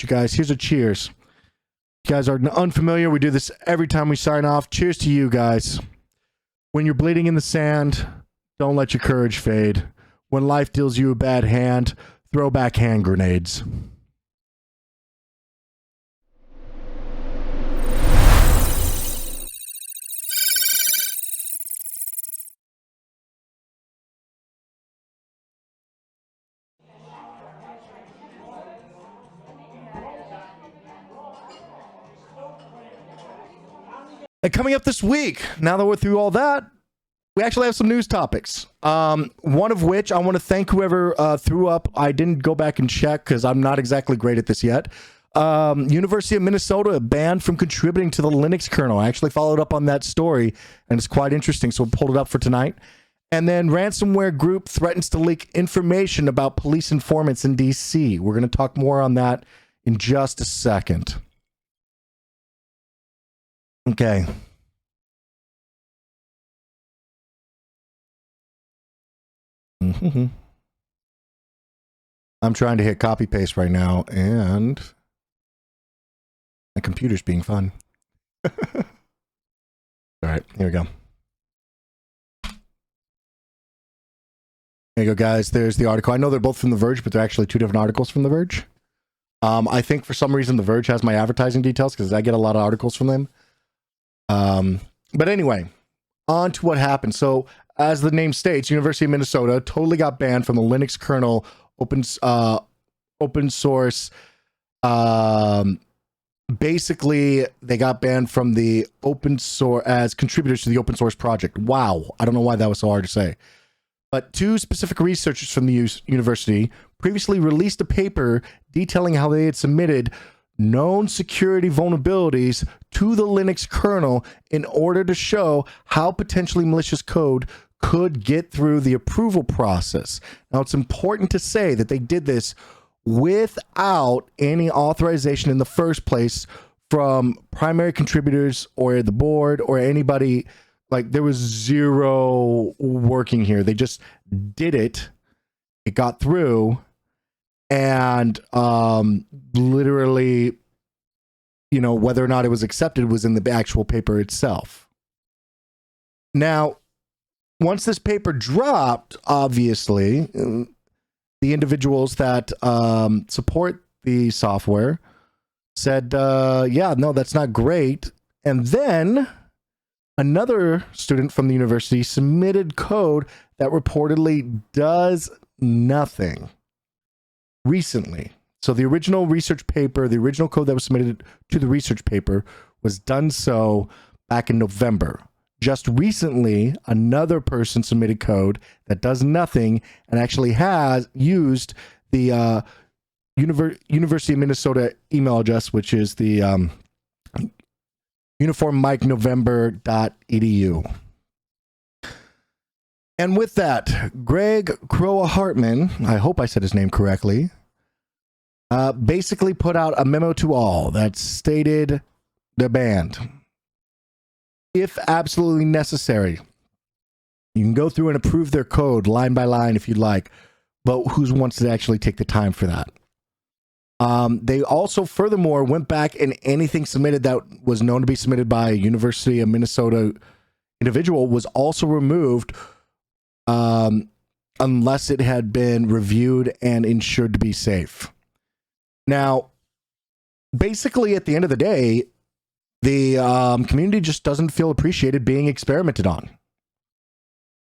You guys, here's a cheers. You guys are unfamiliar. We do this every time we sign off. Cheers to you guys. When you're bleeding in the sand, don't let your courage fade. When life deals you a bad hand, throw back hand grenades. And coming up this week, now that we're through all that, we actually have some news topics. One of which I want to thank whoever threw up. I didn't go back and check because I'm not exactly great at this yet. University of Minnesota banned from contributing to the Linux kernel. I actually followed up on that story, and it's quite interesting, so we pulled it up for tonight. And then ransomware group threatens to leak information about police informants in DC. We're going to talk more on that in just a second. Okay. I'm trying to hit copy paste right now, and my computer's being fun. All right, here we go. There you go, guys. There's the article. I know they're both from The Verge, but they're actually two different articles from The Verge. I think for some reason The Verge has my advertising details because I get a lot of articles from them. But anyway, on to what happened. So, as the name states, University of Minnesota totally got banned from the Linux kernel, open source. Basically, they got banned from the open source as contributors to the open source project. Wow, I don't know why that was so hard to say. But two specific researchers from the university previously released a paper detailing how they had submitted known security vulnerabilities to the Linux kernel in order to show how potentially malicious code could get through the approval process. Now, it's important to say that they did this without any authorization in the first place from primary contributors or the board or anybody. Like, there was zero working here. They just did it. It got through. And literally, you know, whether or not it was accepted was in the actual paper itself. Now, once this paper dropped, obviously, the individuals that support the software said, yeah, no, that's not great. And then another student from the university submitted code that reportedly does nothing. Recently. So the original research paper, the original code that was submitted to the research paper was done so back in November. Just recently, another person submitted code that does nothing and actually has used the University of Minnesota email address, which is the uniformmikenovember.edu. And with that, Greg Croa Hartman, I hope I said his name correctly, basically put out a memo to all that stated they're banned. If absolutely necessary, you can go through and approve their code line by line if you'd like, but who wants to actually take the time for that? They also furthermore went back and anything submitted that was known to be submitted by a University of Minnesota individual was also removed unless it had been reviewed and ensured to be safe. Now, basically, at the end of the day, the community just doesn't feel appreciated being experimented on.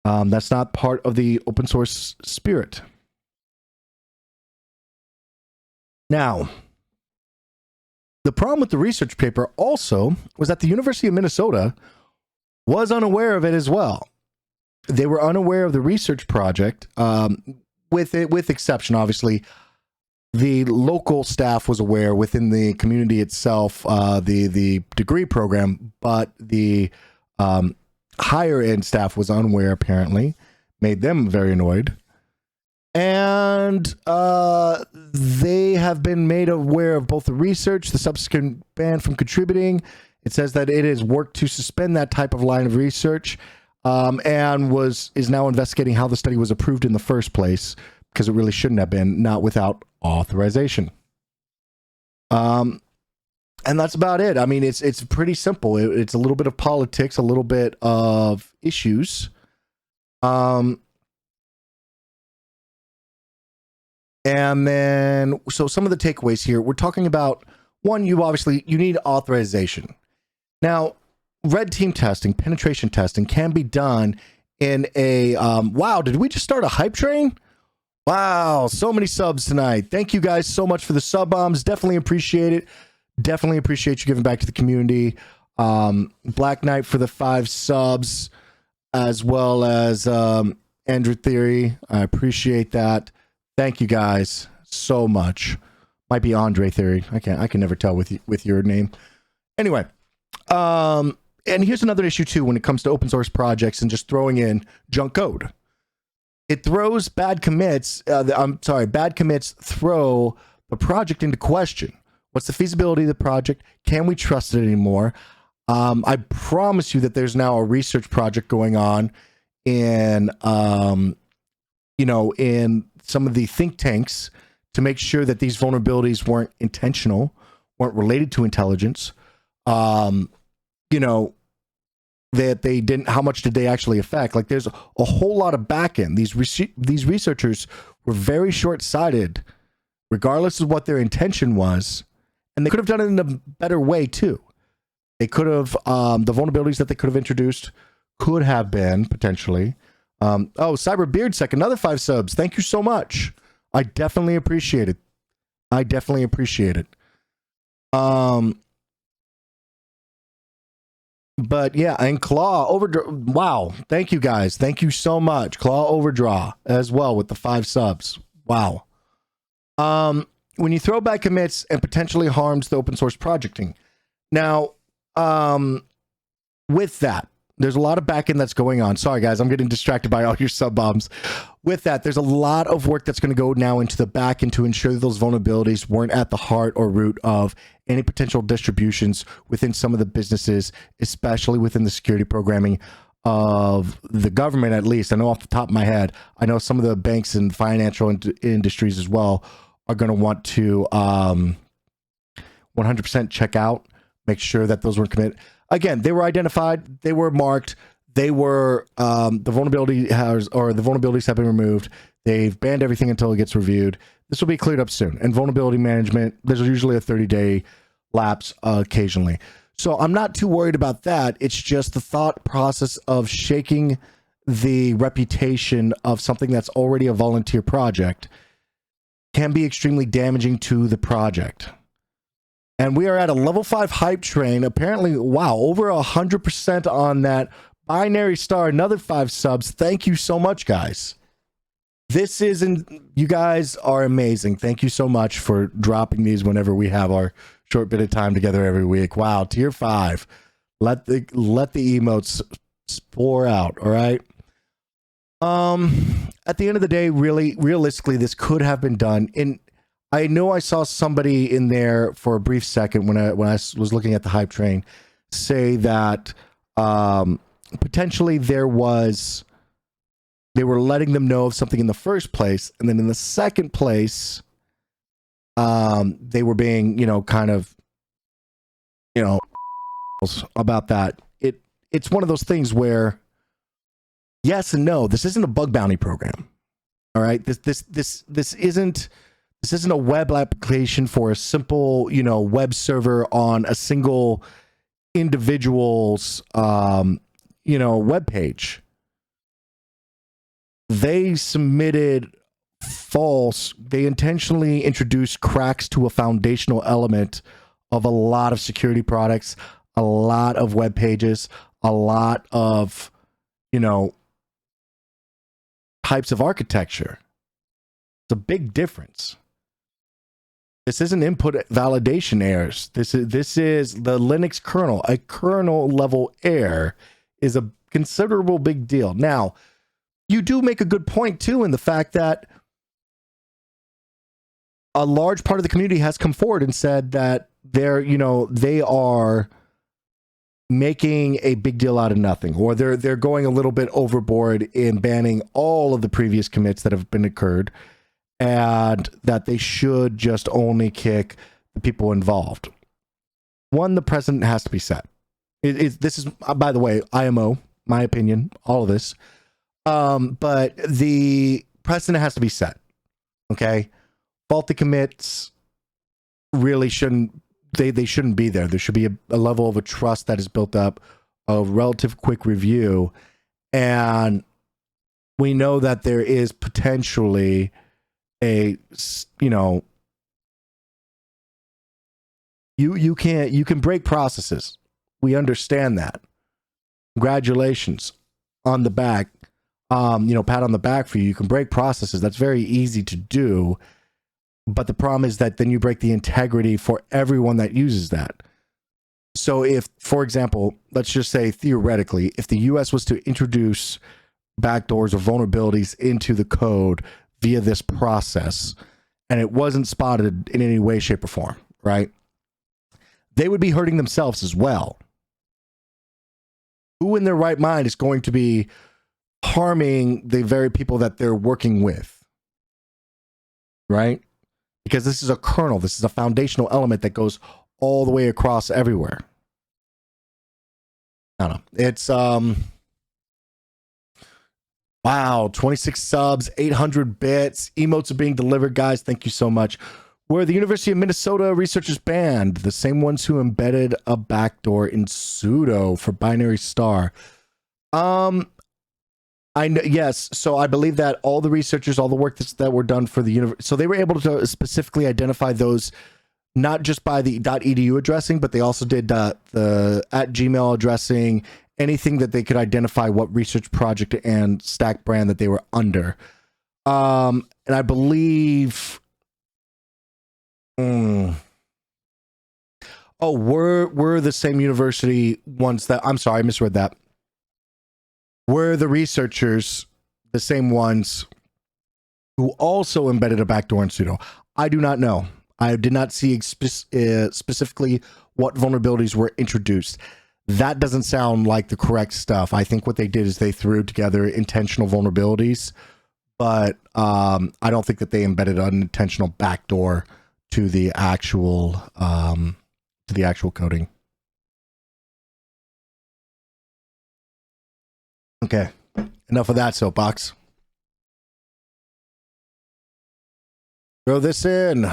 That's not part of the open source spirit. Now, the problem with the research paper also was that the University of Minnesota was unaware of it as well. They were unaware of the research project, with exception, obviously. The local staff was aware within the community itself, the degree program, but the higher end staff was unaware, apparently, made them very annoyed. And they have been made aware of both the research, the subsequent ban from contributing. It says that it has worked to suspend that type of line of research, and is now investigating how the study was approved in the first place, because it really shouldn't have been, not without authorization. And that's about it. I mean, it's pretty simple. It's a little bit of politics, a little bit of issues. And then, so some of the takeaways here, we're talking about one, you need authorization. Now, red team testing, penetration testing can be done in a, wow, did we just start a hype train? Wow, so many subs tonight. Thank you guys so much for the sub bombs. Definitely appreciate it. Definitely appreciate you giving back to the community. Black Knight for the 5 subs, as well as Andrew Theory. I appreciate that. Thank you guys so much. Might be Andre Theory. I can never tell with your name. Anyway, and here's another issue too when it comes to open source projects and just throwing in junk code. It throws bad commits. Bad commits throw the project into question. What's the feasibility of the project? Can we trust it anymore? I promise you that there's now a research project going on in, in some of the think tanks to make sure that these vulnerabilities weren't intentional, weren't related to intelligence. That they didn't, how much did they actually affect? Like, there's a whole lot of backend. These researchers were very short-sighted, regardless of what their intention was, and they could have done it in a better way too. They could have, the vulnerabilities that they could have introduced could have been potentially. Cyber Beardsec, another 5 subs. Thank you so much. I definitely appreciate it. But yeah, and Claw Overdraw. Wow. Thank you guys. Thank you so much. Claw Overdraw as well with the 5 subs. Wow. When you throw back commits and potentially harms the open source projecting. Now, with that, there's a lot of backend that's going on. Sorry guys, I'm getting distracted by all your sub bombs. With that, there's a lot of work that's going to go now into the backend to ensure that those vulnerabilities weren't at the heart or root of any potential distributions within some of the businesses, especially within the security programming of the government, at least. I know off the top of my head, I know some of the banks and financial industries as well are going to want to 100% check out, make sure that those were committed. Again, they were identified, they were marked, they were the vulnerabilities have been removed. They've banned everything until it gets reviewed. This will be cleared up soon. And vulnerability management, there's usually a 30-day lapse occasionally. So I'm not too worried about that. It's just the thought process of shaking the reputation of something that's already a volunteer project can be extremely damaging to the project. And we are at a level 5 hype train. Apparently, wow, over 100% on that. Binary Star, another 5 subs. Thank you so much, guys. You guys are amazing. Thank you so much for dropping these whenever we have our short bit of time together every week. Wow, tier 5. Let the emotes pour out, all right? At the end of the day, realistically, this could have been done. I know I saw somebody in there for a brief second when I was looking at the hype train say that potentially they were letting them know of something in the first place, and then in the second place they were being about that. It's one of those things where yes and no. This isn't a bug bounty program. All right, this isn't a web application for a simple, web server on a single individual's, web page. They submitted they intentionally introduced cracks to a foundational element of a lot of security products, a lot of web pages, a lot of, types of architecture. It's a big difference. This isn't input validation errors. This is the Linux kernel. A kernel level error is a considerable big deal. Now, you do make a good point too in the fact that a large part of the community has come forward and said that they are making a big deal out of nothing, or they're going a little bit overboard in banning all of the previous commits that have been occurred, and that they should just only kick the people involved. One, the precedent has to be set. This is, by the way, IMO, my opinion, all of this. But the precedent has to be set. Okay, faulty commits really shouldn't. They shouldn't be there. There should be a level of a trust that is built up, a relative quick review, and we know that there is potentially a, you know, you can break processes. We understand that. Congratulations on the back. Pat on the back for you. You can break processes. That's very easy to do. But the problem is that then you break the integrity for everyone that uses that. So if, for example, let's just say theoretically, if the US was to introduce backdoors or vulnerabilities into the code via this process, and it wasn't spotted in any way, shape, or form, right? They would be hurting themselves as well. Who in their right mind is going to be harming the very people that they're working with, right? Because this is a kernel. This is a foundational element that goes all the way across everywhere. I don't know. It's, wow, 26 subs, 800 bits. Emotes are being delivered, guys. Thank you so much. Were the University of Minnesota researchers banned? The same ones who embedded a backdoor in sudo for binary star. Yes, so I believe that all the researchers, all the work that were done for the university, so they were able to specifically identify those, not just by the .edu addressing, but they also did the @Gmail addressing, anything that they could identify what research project and stack brand that they were under. And I believe, were the same university ones that, I'm sorry, I misread that. Were the researchers the same ones who also embedded a backdoor in sudo? I do not know. I did not see specifically what vulnerabilities were introduced. That doesn't sound like the correct stuff. I think what they did is they threw together intentional vulnerabilities, but I don't think that they embedded an intentional backdoor to the actual coding. Okay, enough of that soapbox. Throw this in.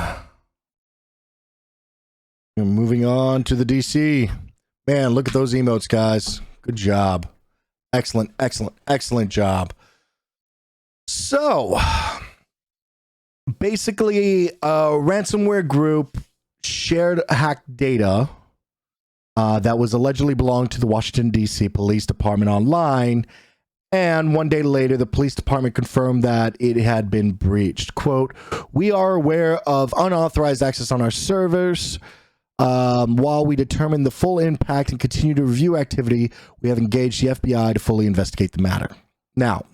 We're moving on to the DC. Man, look at those emotes, guys. Good job. Excellent, excellent, excellent job. So, basically, a ransomware group shared hacked data that was allegedly belonged to the Washington, D.C. Police Department online. And one day later, the police department confirmed that it had been breached. Quote, "We are aware of unauthorized access on our servers. While we determine the full impact and continue to review activity, we have engaged the FBI to fully investigate the matter." Now,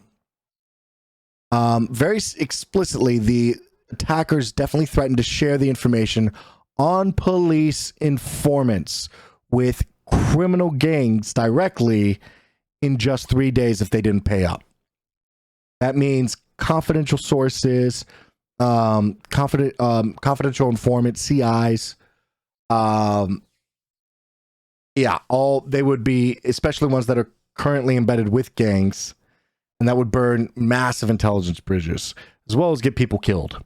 very explicitly, the attackers definitely threatened to share the information on police informants with criminal gangs directly in just 3 days if they didn't pay up. That means confidential sources, confidential informant, CIs. All they would be, especially ones that are currently embedded with gangs, and that would burn massive intelligence bridges as well as get people killed.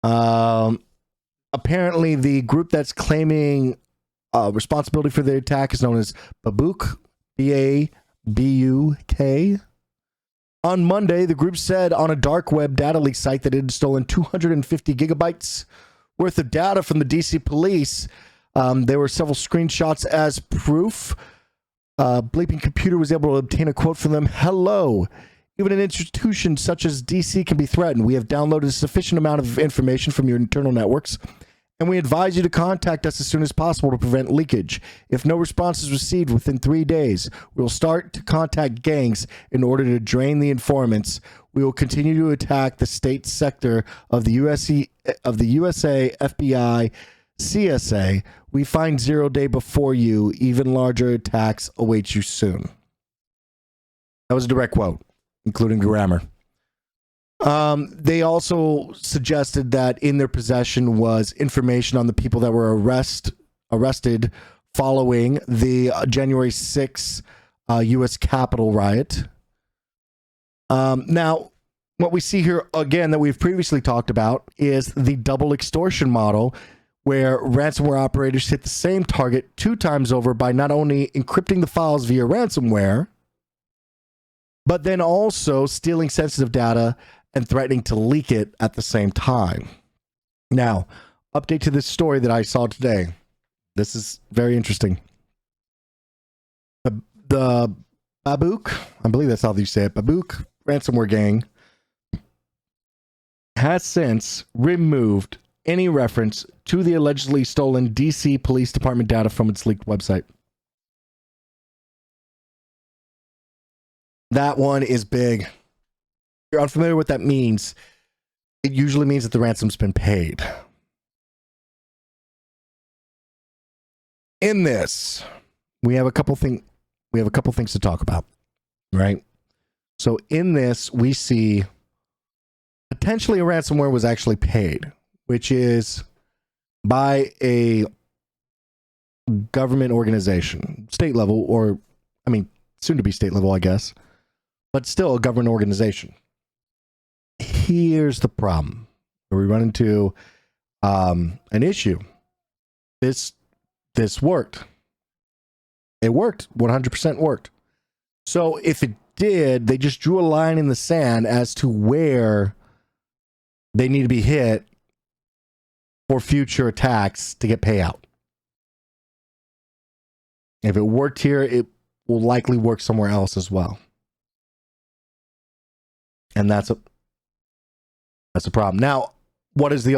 Apparently, the group that's claiming responsibility for the attack is known as Babuk, B-A-B-U-K. On Monday, the group said on a dark web data leak site that it had stolen 250 gigabytes worth of data from the DC police. There were several screenshots as proof. Bleeping Computer was able to obtain a quote from them. "Hello. Even an institution such as DC can be threatened. We have downloaded a sufficient amount of information from your internal networks, and we advise you to contact us as soon as possible to prevent leakage. If no response is received within 3 days, we will start to contact gangs in order to drain the informants. We will continue to attack the state sector of the USA, FBI, CSA. We find 0 day before you. Even larger attacks await you soon." That was a direct quote, including grammar. They also suggested that in their possession was information on the people that were arrested following the January 6th U.S. Capitol riot. Now, what we see here, again, that we've previously talked about is the double extortion model, where ransomware operators hit the same target 2 times over by not only encrypting the files via ransomware, but then also stealing sensitive data and threatening to leak it at the same time. Now, update to this story that I saw today. This is very interesting. The Babook, I believe that's how you say it, Babook ransomware gang has since removed any reference to the allegedly stolen DC Police Department data from its leaked website. That one is big. If you're unfamiliar with what that means, it usually means that the ransom's been paid. In this, we have a couple things to talk about, right? So in this, we see potentially a ransomware was actually paid, which is by a government organization, state level, or I mean, soon to be state level, I guess, but still a government organization. Here's the problem. We run into an issue. This worked. It worked. 100% worked. So if it did, they just drew a line in the sand as to where they need to be hit for future attacks to get payout. If it worked here, it will likely work somewhere else as well. And that's a problem. Now, what is the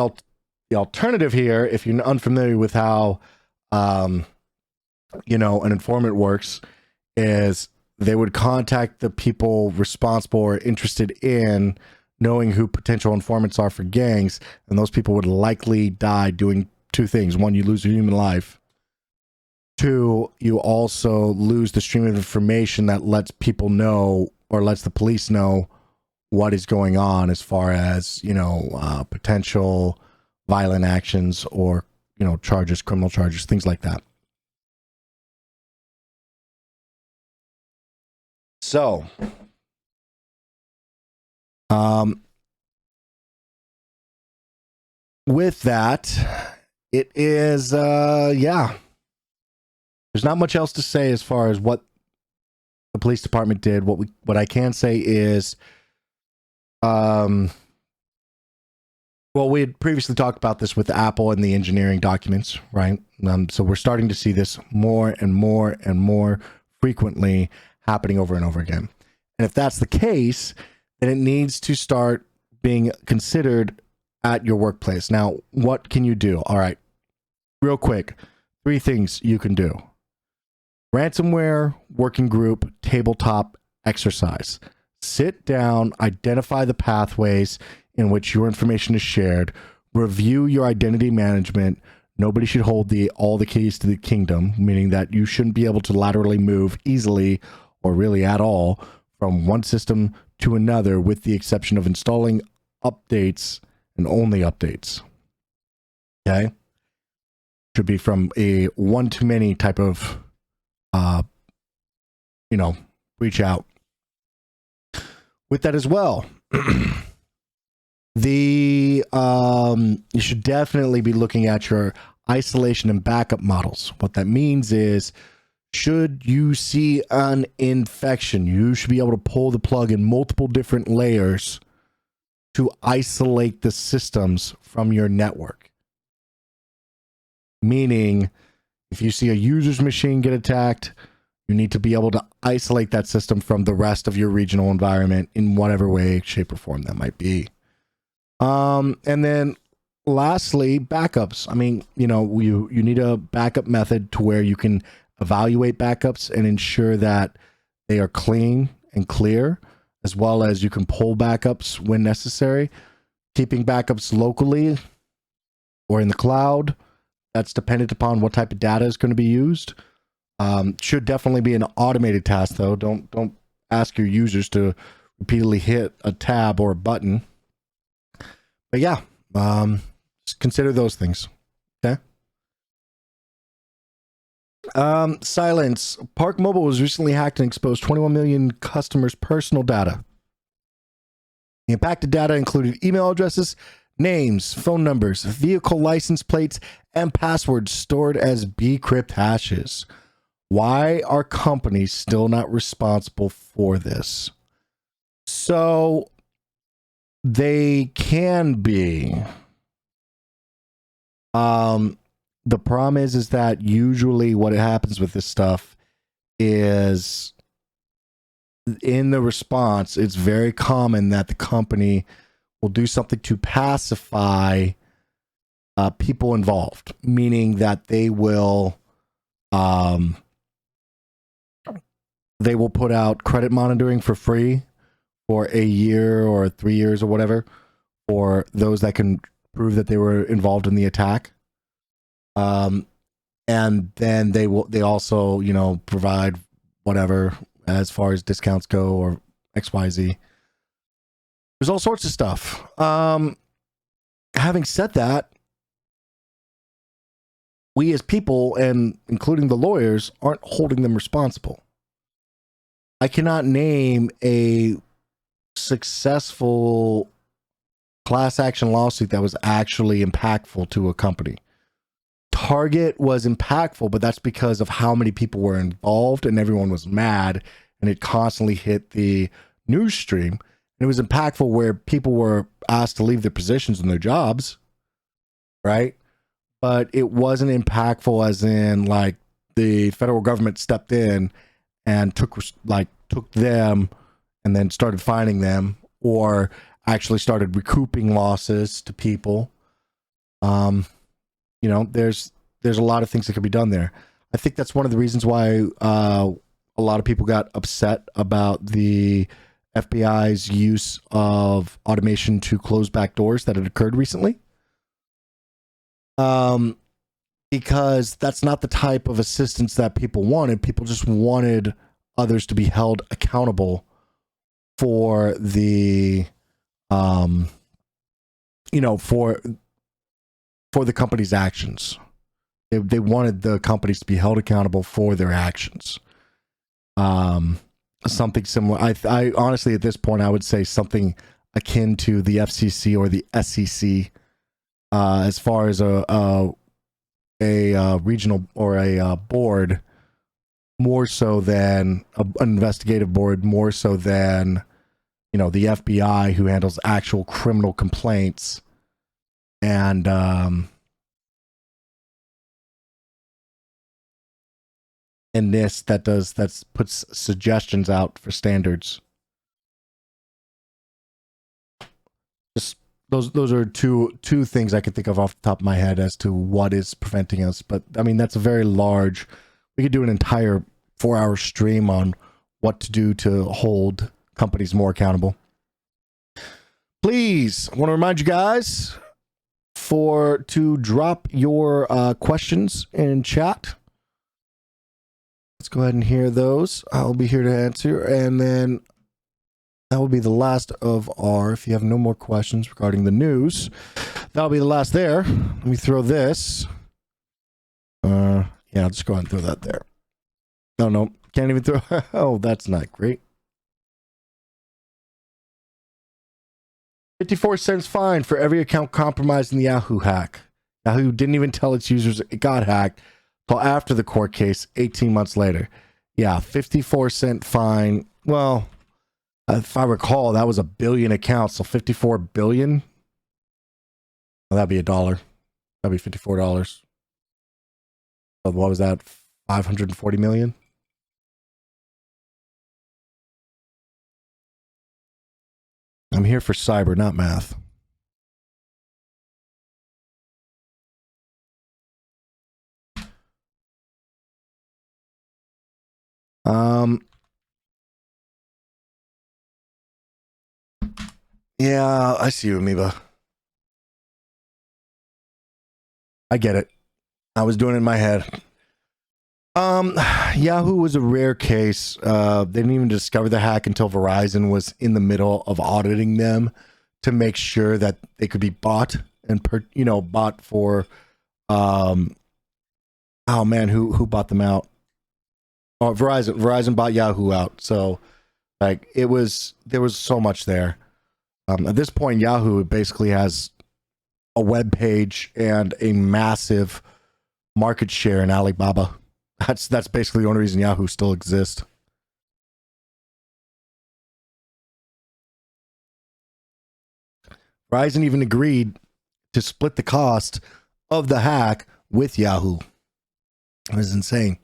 alternative here? If you're unfamiliar with how an informant works, is they would contact the people responsible or interested in knowing who potential informants are for gangs, and those people would likely die doing 2 things. 1, you lose a human life. 2, you also lose the stream of information that lets people know or lets the police know what is going on as far as, potential violent actions or, charges, criminal charges, things like that. So, with that, it is, there's not much else to say as far as what the police department did. What I can say is, we had previously talked about this with Apple and the engineering documents, right? So we're starting to see this more and more and more frequently happening over and over again. And if that's the case, then it needs to start being considered at your workplace. Now, what can you do? All right, real quick, 3 things you can do. Ransomware working group tabletop exercise. Sit down, identify the pathways in which your information is shared, review your identity management. Nobody should hold all the keys to the kingdom, meaning that you shouldn't be able to laterally move easily or really at all from one system to another, with the exception of installing updates and only updates. Okay? Should be from a one-to-many type of, reach out. With that as well, you should definitely be looking at your isolation and backup models. What that means is, should you see an infection, you should be able to pull the plug in multiple different layers to isolate the systems from your network. Meaning, if you see a user's machine get attacked, you need to be able to isolate that system from the rest of your regional environment in whatever way, shape, or form that might be. And then lastly, backups. I mean, you need a backup method to where you can evaluate backups and ensure that they are clean and clear, as well as you can pull backups when necessary. Keeping backups locally or in the cloud, that's dependent upon what type of data is going to be used. Should definitely be an automated task, though. Don't ask your users to repeatedly hit a tab or a button, But yeah, just consider those things. Okay. Silence. Park Mobile was recently hacked and exposed 21 million customers' personal data. The impacted data included email addresses, names, phone numbers, vehicle license plates, and passwords stored as bcrypt hashes. Why are companies still not responsible for this? So they can be. The problem is that usually what happens with this stuff is in the response, it's very common that the company will do something to pacify people involved, meaning that they will put out credit monitoring for free for a year or 3 years or whatever for those that can prove that they were involved in the attack. And then they also, provide whatever as far as discounts go or XYZ. There's all sorts of stuff. Having said that, we as people, and including the lawyers, aren't holding them responsible. I cannot name a successful class action lawsuit that was actually impactful to a company. Target was impactful, but that's because of how many people were involved and everyone was mad, and it constantly hit the news stream. And it was impactful where people were asked to leave their positions and their jobs, right? But it wasn't impactful as in like the federal government stepped in and took them and then started fining them, or actually started recouping losses to people. There's a lot of things that could be done there. I think that's one of the reasons why a lot of people got upset about the FBI's use of automation to close back doors that had occurred recently. Because that's not the type of assistance that people wanted. People just wanted others to be held accountable for the, for the company's actions. They wanted the companies to be held accountable for their actions. Something similar. I honestly, at this point, I would say something akin to the FCC or the SEC, as far as a regional or a board, more so than an investigative board, more so than, the FBI, who handles actual criminal complaints. And NIST that puts suggestions out for standards. Just those are two things I can think of off the top of my head as to what is preventing us. But I mean, that's a very large. We could do an entire 4-hour stream on what to do to hold companies more accountable. Please, I want to remind you guys to drop your questions in chat. Let's go ahead and hear those. I'll be here to answer, and then that will be the last of our, if you have no more questions regarding the news, that'll be the last there. Let me throw this. Yeah, I'll just go ahead and throw that there. No, can't even throw. Oh, that's not great. 54 cents fine for every account compromised in the Yahoo hack. Yahoo didn't even tell its users it got hacked until after the court case 18 months later. Yeah, 54-cent fine. Well, if I recall, that was 1 billion accounts, so 54 billion. Well, that'd be $1. That'd be $54. So what was that? 540 million? I'm here for cyber, not math. Yeah, I see you, Amoeba. I get it. I was doing it in my head. Yahoo was a rare case. They didn't even discover the hack until Verizon was in the middle of auditing them to make sure that they could be bought and bought for oh man, who bought them out? Oh, Verizon bought Yahoo out. So like there was so much there. At this point, Yahoo basically has a web page and a massive market share in Alibaba. That's basically the only reason Yahoo still exists. Verizon even agreed to split the cost of the hack with Yahoo. It was insane.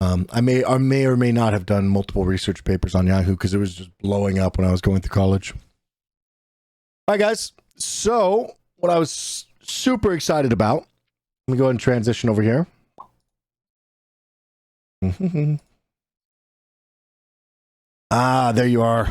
I may or may not have done multiple research papers on Yahoo because it was just blowing up when I was going through college. All right, guys. So what I was super excited about, let me go ahead and transition over here. There you are.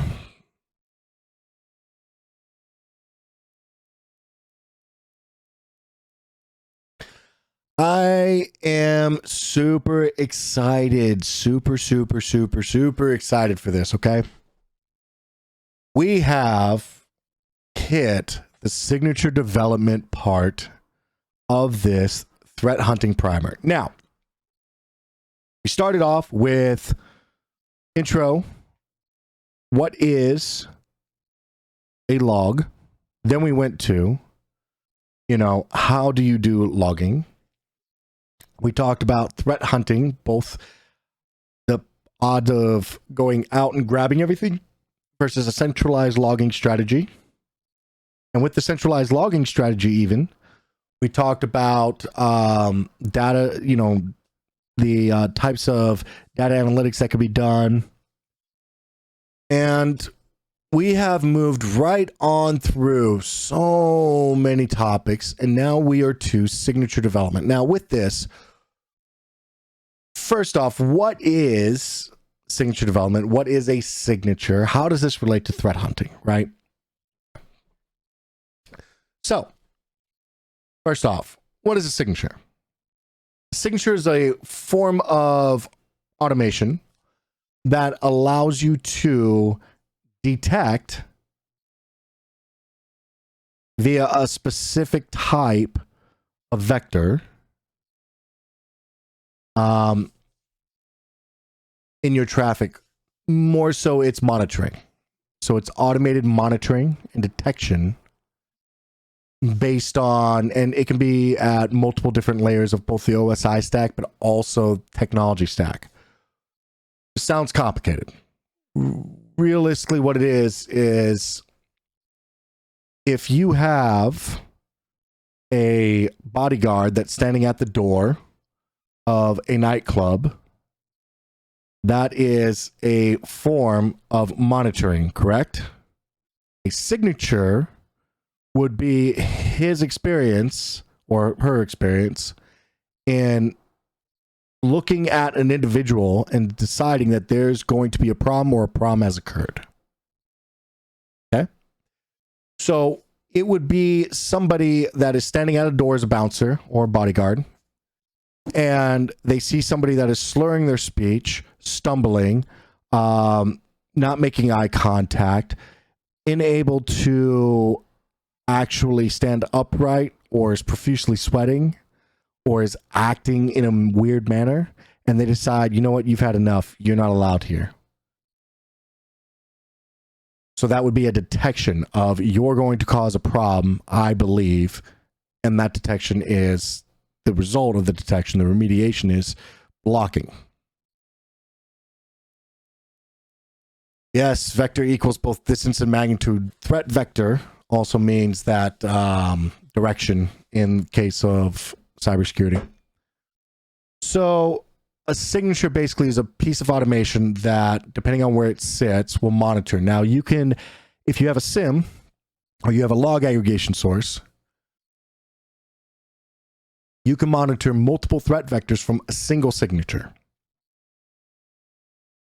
I am super excited. Super excited for this, okay? We have hit the signature development part of this threat hunting primer. Now, we started off with intro. What is a log? Then we went to, how do you do logging? We talked about threat hunting, both the odds of going out and grabbing everything versus a centralized logging strategy. And with the centralized logging strategy even, we talked about data, the types of data analytics that could be done. And we have moved right on through so many topics, and now we are to signature development. Now with this, first off, what is signature development? What is a signature? How does this relate to threat hunting, right? So, first off, what is a signature? A signature is a form of automation that allows you to detect via a specific type of vector in your traffic. More so, it's monitoring. So it's automated monitoring and detection based on, and it can be at multiple different layers of both the OSI stack, but also technology stack. It sounds complicated. Realistically, what it is if you have a bodyguard that's standing at the door of a nightclub, that is a form of monitoring, correct? A signature would be his experience or her experience in looking at an individual and deciding that there's going to be a problem or a problem has occurred. Okay? So it would be somebody that is standing at a door as a bouncer or a bodyguard, and they see somebody that is slurring their speech, stumbling, not making eye contact, unable to actually stand upright, or is profusely sweating, or is acting in a weird manner, and they decide, you know what, you've had enough, you're not allowed here. So that would be a detection of, you're going to cause a problem, I believe, and that detection is the result of the detection. The remediation is blocking. Yes, vector equals both distance and magnitude. Threat vector also means that direction in case of cybersecurity. So a signature basically is a piece of automation that, depending on where it sits, will monitor. Now you can, if you have a SIM or you have a log aggregation source, you can monitor multiple threat vectors from a single signature.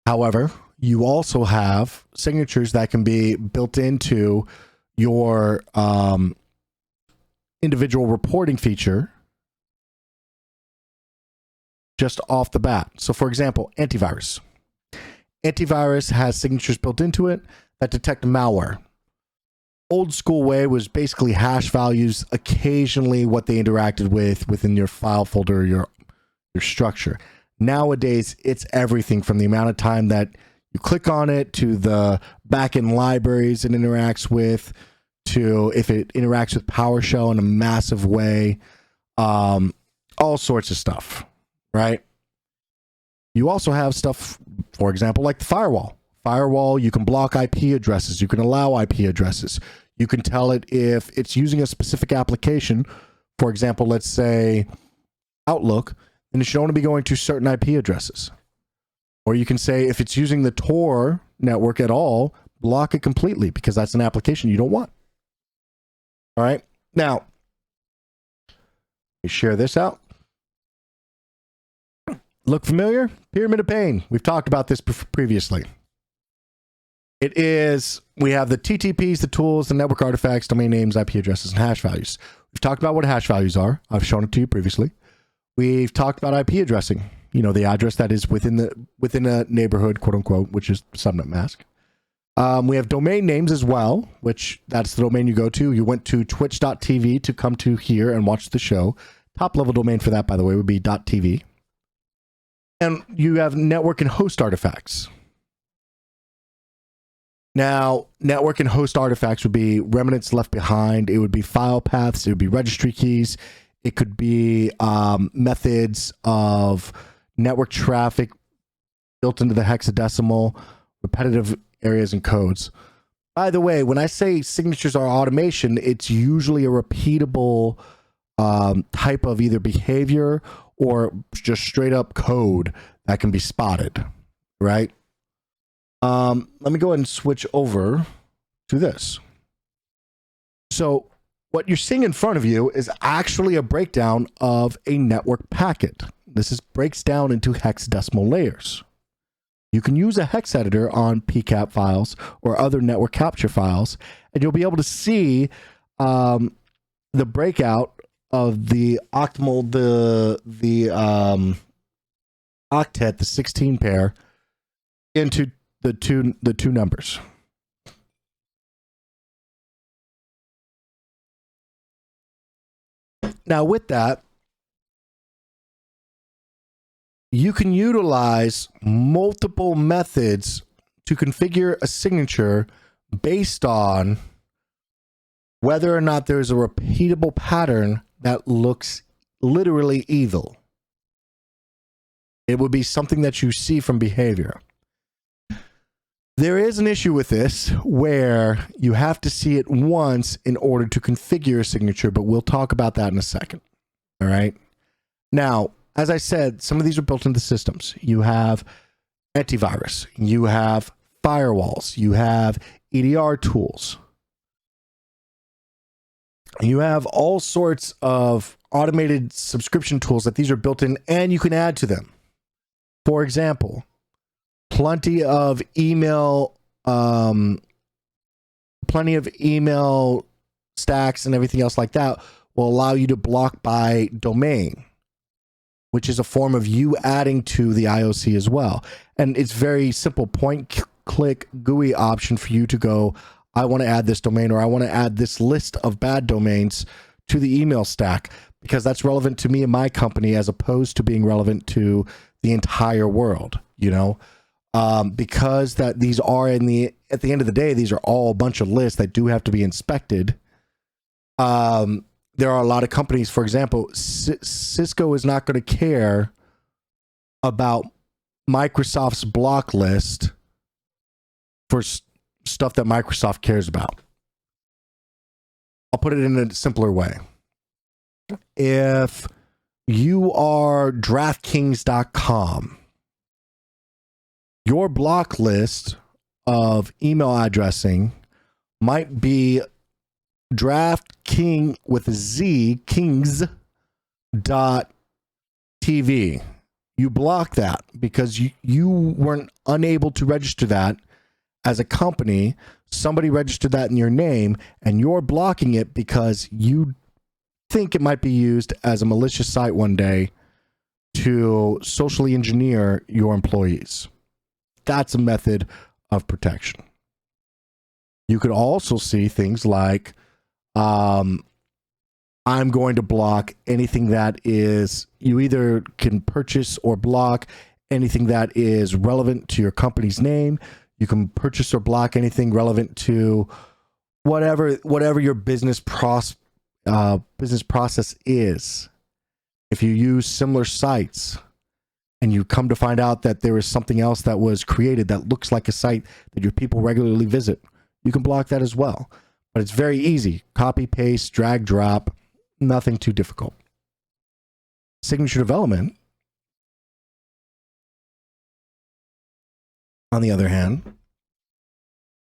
However, you also have signatures that can be built into your individual reporting feature just off the bat. So for example, antivirus. Antivirus has signatures built into it that detect malware. old school way was basically hash values, occasionally what they interacted with within your file folder, your structure. Nowadays, it's everything from the amount of time that you click on it to the backend libraries it interacts with, to if it interacts with PowerShell in a massive way, all sorts of stuff, right? You also have stuff, for example, like the firewall. Firewall, you can block IP addresses. You can allow IP addresses. You can tell it if it's using a specific application. For example, let's say Outlook, and it should only be going to certain IP addresses. Or you can say if it's using the Tor network at all, block it completely because that's an application you don't want. All right. Now, let me share this out. Look familiar? Pyramid of Pain. We've talked about this previously. It is, we have the TTPs, the tools, the network artifacts, domain names, IP addresses, and hash values. We've talked about what hash values are. I've shown it to you previously. We've talked about IP addressing. You know, the address that is within a neighborhood, quote unquote, which is subnet mask. We have domain names as well, which that's the domain you go to. You went to twitch.tv to come to here and watch the show. Top level domain for that, by the way, would be .tv. And you have network and host artifacts. Now, network and host artifacts would be remnants left behind. It would be file paths. It would be registry keys. It could be methods of network traffic built into the hexadecimal, repetitive areas and codes. By the way, when I say signatures are automation, it's usually a repeatable type of either behavior or just straight up code that can be spotted, right? Let me go ahead and switch over to this. So what you're seeing in front of you is actually a breakdown of a network packet. This breaks down into hexadecimal layers. You can use a hex editor on PCAP files or other network capture files, and you'll be able to see the breakout of the octal, the octet, the 16 pair, into the two numbers. Now, with that, you can utilize multiple methods to configure a signature based on whether or not there's a repeatable pattern that looks literally evil. It would be something that you see from behavior. There is an issue with this where you have to see it once in order to configure a signature, but we'll talk about that in a second. All right. Now, as I said, some of these are built into systems. You have antivirus, you have firewalls, you have EDR tools. You have all sorts of automated subscription tools that these are built in and you can add to them. For example, plenty of email stacks and everything else like that will allow you to block by domain, which is a form of you adding to the IOC as well. And it's very simple point-click GUI option for you to go, I want to add this domain, or I want to add this list of bad domains to the email stack because that's relevant to me and my company as opposed to being relevant to the entire world, you know? Because that these are at the end of the day, these are all a bunch of lists that do have to be inspected. There are a lot of companies, for example, Cisco is not going to care about Microsoft's block list for stuff that Microsoft cares about. I'll put it in a simpler way. If you are DraftKings.com, your block list of email addressing might be DraftKing with a Z, kings.tv. You block that because you weren't unable to register that as a company. Somebody registered that in your name and you're blocking it because you think it might be used as a malicious site one day to socially engineer your employees. That's a method of protection. You could also see things like, I'm going to block anything that is, you either can purchase or block anything that is relevant to your company's name. You can purchase or block anything relevant to whatever your business process is. If you use similar sites and you come to find out that there is something else that was created that looks like a site that your people regularly visit, you can block that as well. But it's very easy. Copy, paste, drag, drop. Nothing too difficult. Signature development, on the other hand,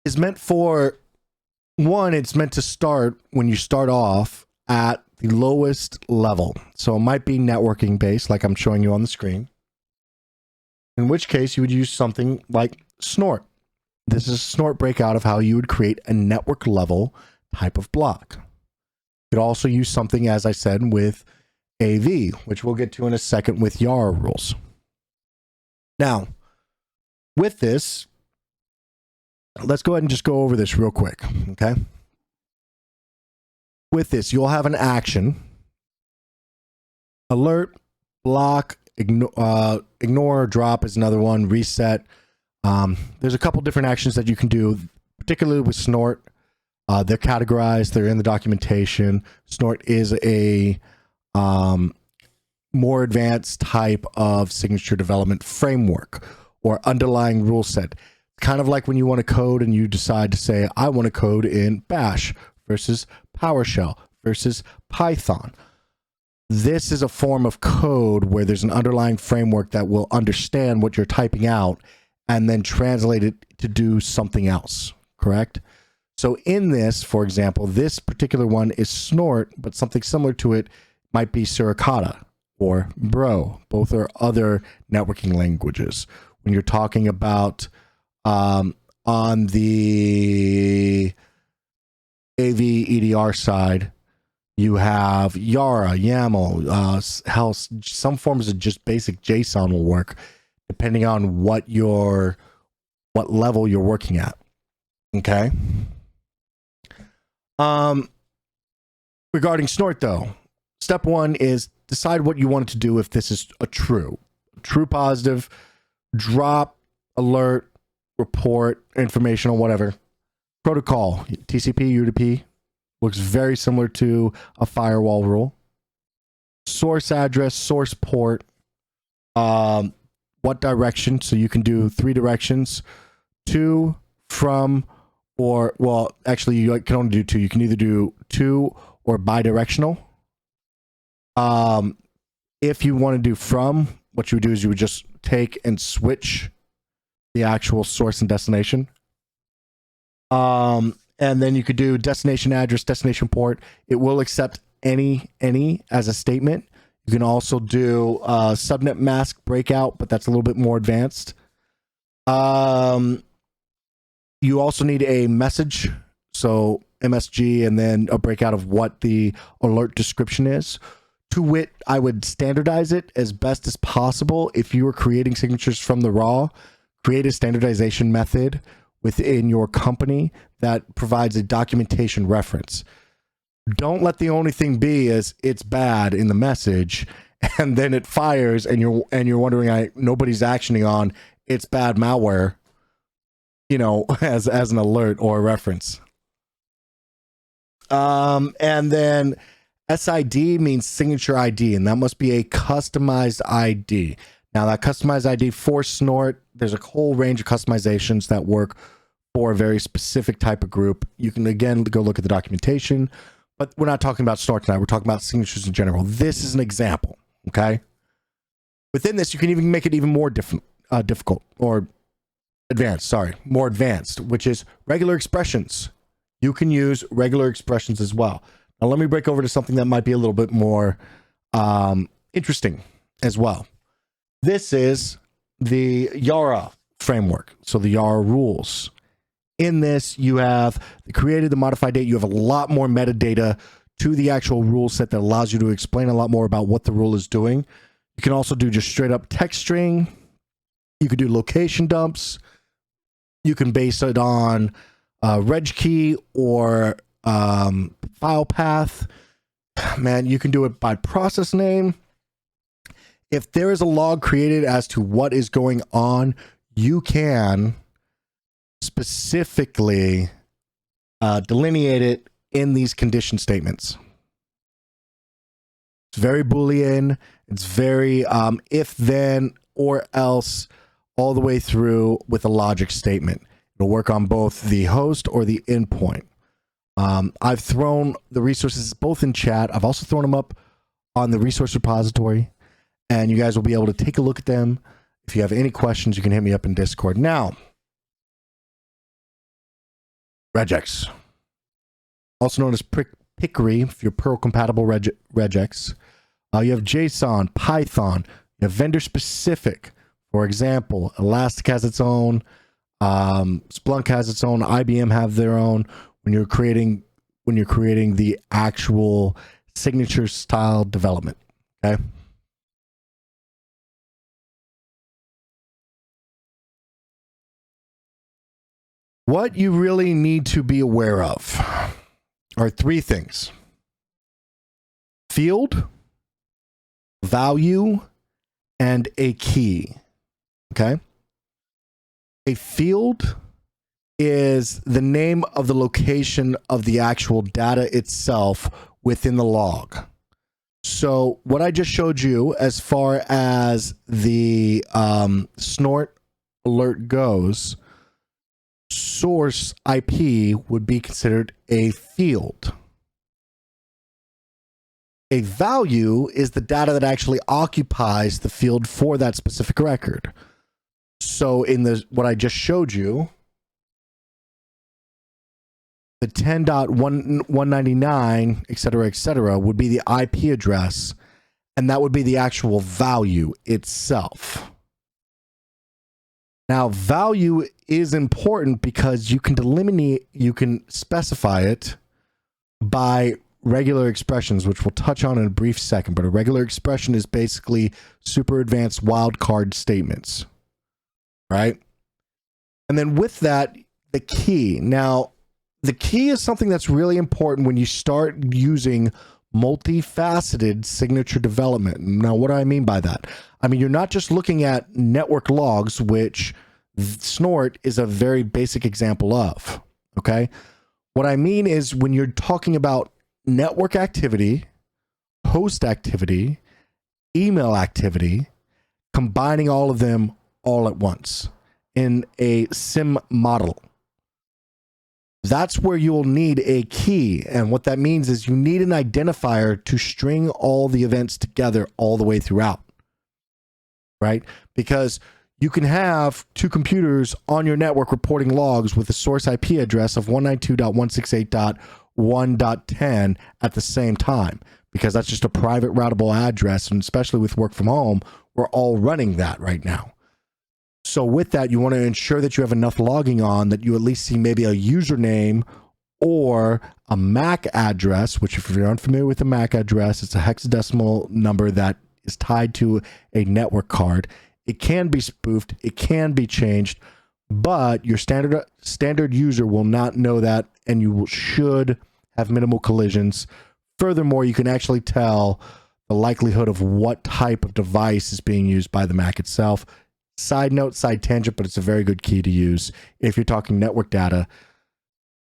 is meant for, one, it's meant to start when you start off at the lowest level. So it might be networking based, like I'm showing you on the screen. In which case you would use something like Snort. This is a Snort breakout of how you would create a network level type of block. You could also use something, as I said, with AV, which we'll get to in a second with Yara rules. Now, with this, let's go ahead and just go over this real quick, okay? With this, you'll have an action: alert, block, ignore, drop is another one, reset. There's a couple different actions that you can do, particularly with Snort. They're categorized, they're in the documentation. Snort is a more advanced type of signature development framework or underlying rule set. Kind of like when you want to code and you decide to say, I want to code in Bash versus PowerShell versus Python. This is a form of code where there's an underlying framework that will understand what you're typing out and then translate it to do something else, correct? So in this, for example, this particular one is Snort, but something similar to it might be Suricata or Bro. Both are other networking languages. When you're talking about on the AV EDR side, you have Yara, YAML, how some forms of just basic JSON will work depending on what level you're working at. Okay. Regarding Snort though, step one is decide what you want it to do. If this is a true positive, drop, alert, report, informational, whatever. Protocol, TCP, UDP, looks very similar to a firewall rule. Source address, source port, what direction? So you can do 3 directions: to, from, or, well, actually you can only do 2. You can either do to or bidirectional. If you want to do from, what you would do is you would just take and switch the actual source and destination. And then you could do destination address, destination port. It will accept any as a statement. You can also do subnet mask breakout, but that's a little bit more advanced. You also need a message, so MSG, and then a breakout of what the alert description is. To wit, I would standardize it as best as possible. If you were creating signatures from the raw, create a standardization method within your company that provides a documentation reference. Don't let the only thing be is it's bad in the message, and then it fires, and you're wondering, nobody's actioning on it's bad malware, as an alert or a reference. And then SID means signature ID, and that must be a customized ID. Now, that customized ID for Snort, there's a whole range of customizations that work for a very specific type of group. You can, again, go look at the documentation, but we're not talking about Snort tonight. We're talking about signatures in general. This is an example, okay? Within this, you can even make it even more difficult, or advanced, more advanced, which is regular expressions. You can use regular expressions as well. Now, let me break over to something that might be a little bit more interesting as well. This is the Yara framework, so the Yara rules. In this, you have the created, the modified date. You have a lot more metadata to the actual rule set that allows you to explain a lot more about what the rule is doing. You can also do just straight up text string. You could do location dumps. You can base it on reg key or file path. Man, you can do it by process name. If there is a log created as to what is going on, you can specifically delineate it in these condition statements. It's very Boolean. It's very if, then, or else, all the way through with a logic statement. It'll work on both the host or the endpoint. I've thrown the resources both in chat. I've also thrown them up on the resource repository, and you guys will be able to take a look at them. If you have any questions, you can hit me up in Discord. Now, regex, also known as Pickery, if you're Perl compatible regex. You have JSON, Python, you have vendor specific. For example, Elastic has its own, Splunk has its own, IBM have their own. When you're creating the actual signature style development, okay? What you really need to be aware of are three things: field, value, and a key. Okay? A field is the name of the location of the actual data itself within the log. So what I just showed you as far as the snort alert goes, source IP would be considered a field. A value is the data that actually occupies the field for that specific record. So in what I just showed you, the 10.199, et cetera, would be the IP address, and that would be the actual value itself. Now, value is important because you can specify it by regular expressions, which we'll touch on in a brief second. But a regular expression is basically super advanced wildcard statements, right? And then with that, the key. Now, the key is something that's really important when you start using multifaceted signature development. Now, what do I mean by that? I mean, you're not just looking at network logs, which Snort is a very basic example of, okay? What I mean is when you're talking about network activity, host activity, email activity, combining all of them all at once in a SIM model. That's where you'll need a key. And what that means is you need an identifier to string all the events together all the way throughout, right? Because you can have two computers on your network reporting logs with a source IP address of 192.168.1.10 at the same time, because that's just a private routable address. And especially with work from home, we're all running that right now. So with that, you want to ensure that you have enough logging on that you at least see maybe a username or a MAC address, which if you're unfamiliar with the MAC address, it's a hexadecimal number that is tied to a network card. It can be spoofed, it can be changed, but your standard user will not know that, and you should have minimal collisions. Furthermore, you can actually tell the likelihood of what type of device is being used by the MAC itself. Side note, side tangent, but it's a very good key to use if you're talking network data,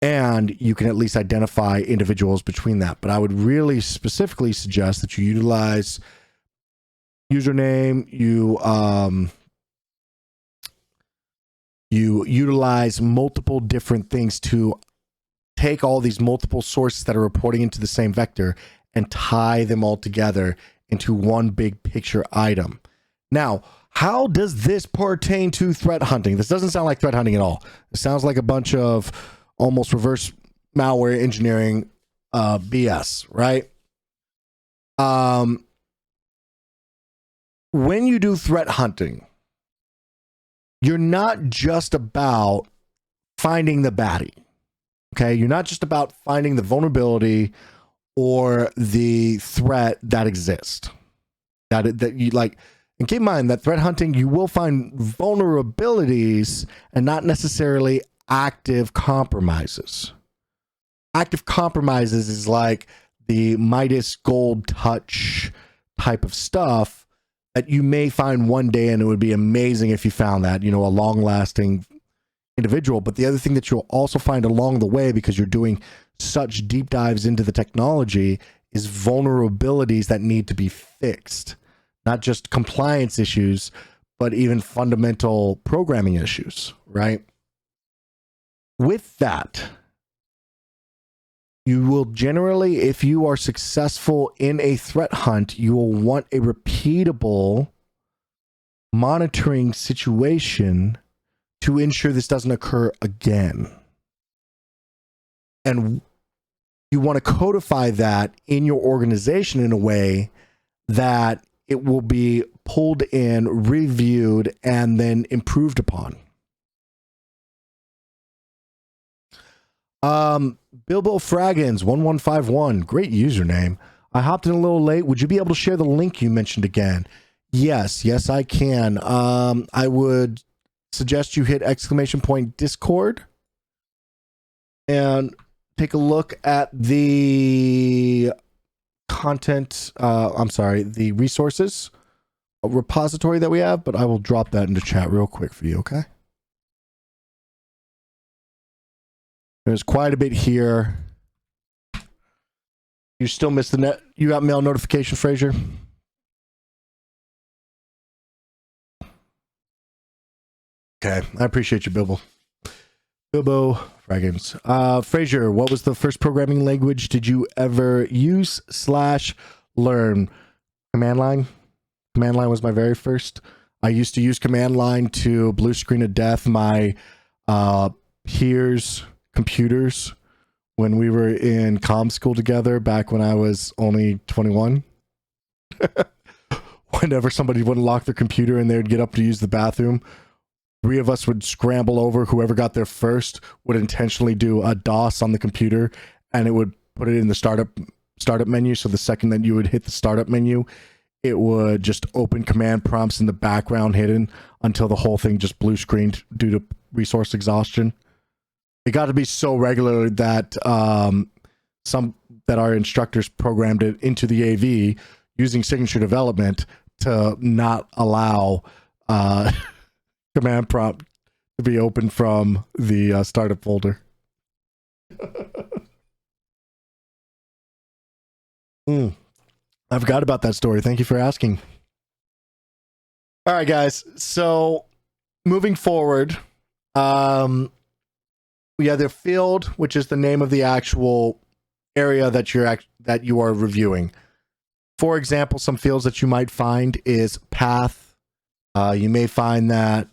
and you can at least identify individuals between that. But I would really specifically suggest that you utilize username, you utilize multiple different things to take all these multiple sources that are reporting into the same vector and tie them all together into one big picture item. Now, how does this pertain to threat hunting? This doesn't sound like threat hunting at all. It sounds like a bunch of almost reverse malware engineering BS, right? When you do threat hunting, you're not just about finding the baddie, okay? You're not just about finding the vulnerability or the threat that exists. That you like. And keep in mind that threat hunting, you will find vulnerabilities and not necessarily active compromises. Active compromises is like the Midas gold touch type of stuff that you may find one day, and it would be amazing if you found that, you know, a long-lasting individual. But the other thing that you'll also find along the way, because you're doing such deep dives into the technology, is vulnerabilities that need to be fixed. Not just compliance issues, but even fundamental programming issues, right? With that, you will generally, if you are successful in a threat hunt, you will want a repeatable monitoring situation to ensure this doesn't occur again. And you want to codify that in your organization in a way that it will be pulled in, reviewed, and then improved upon. Bilbo Fraggins 1151, great username. I hopped in a little late. Would you be able to share the link you mentioned again? Yes, I can. I would suggest you hit !Discord and take a look at the content. The resources repository that we have, but I will drop that into chat real quick for you, okay? There's quite a bit here. You still missed the net. You got mail notification, Fraser? Okay, I appreciate you, Bilbo. Bilbo Fraggins. Fraser, what was the first programming language did you ever use / learn? Command line. Command line was my very first. I used to use command line to blue screen of death my peers' computers when we were in comm school together back when I was only 21. Whenever somebody wouldn't lock their computer and they'd get up to use the bathroom, 3 of us would scramble over. Whoever got there first would intentionally do a DOS on the computer, and it would put it in the startup menu. So the second that you would hit the startup menu, it would just open command prompts in the background hidden until the whole thing just blue screened due to resource exhaustion. It got to be so regular that our instructors programmed it into the AV using signature development to not allow command prompt to be opened from the startup folder. I forgot about that story. Thank you for asking. All right, guys. So moving forward, we have the field, which is the name of the actual area that you are reviewing. For example, some fields that you might find is path. You may find that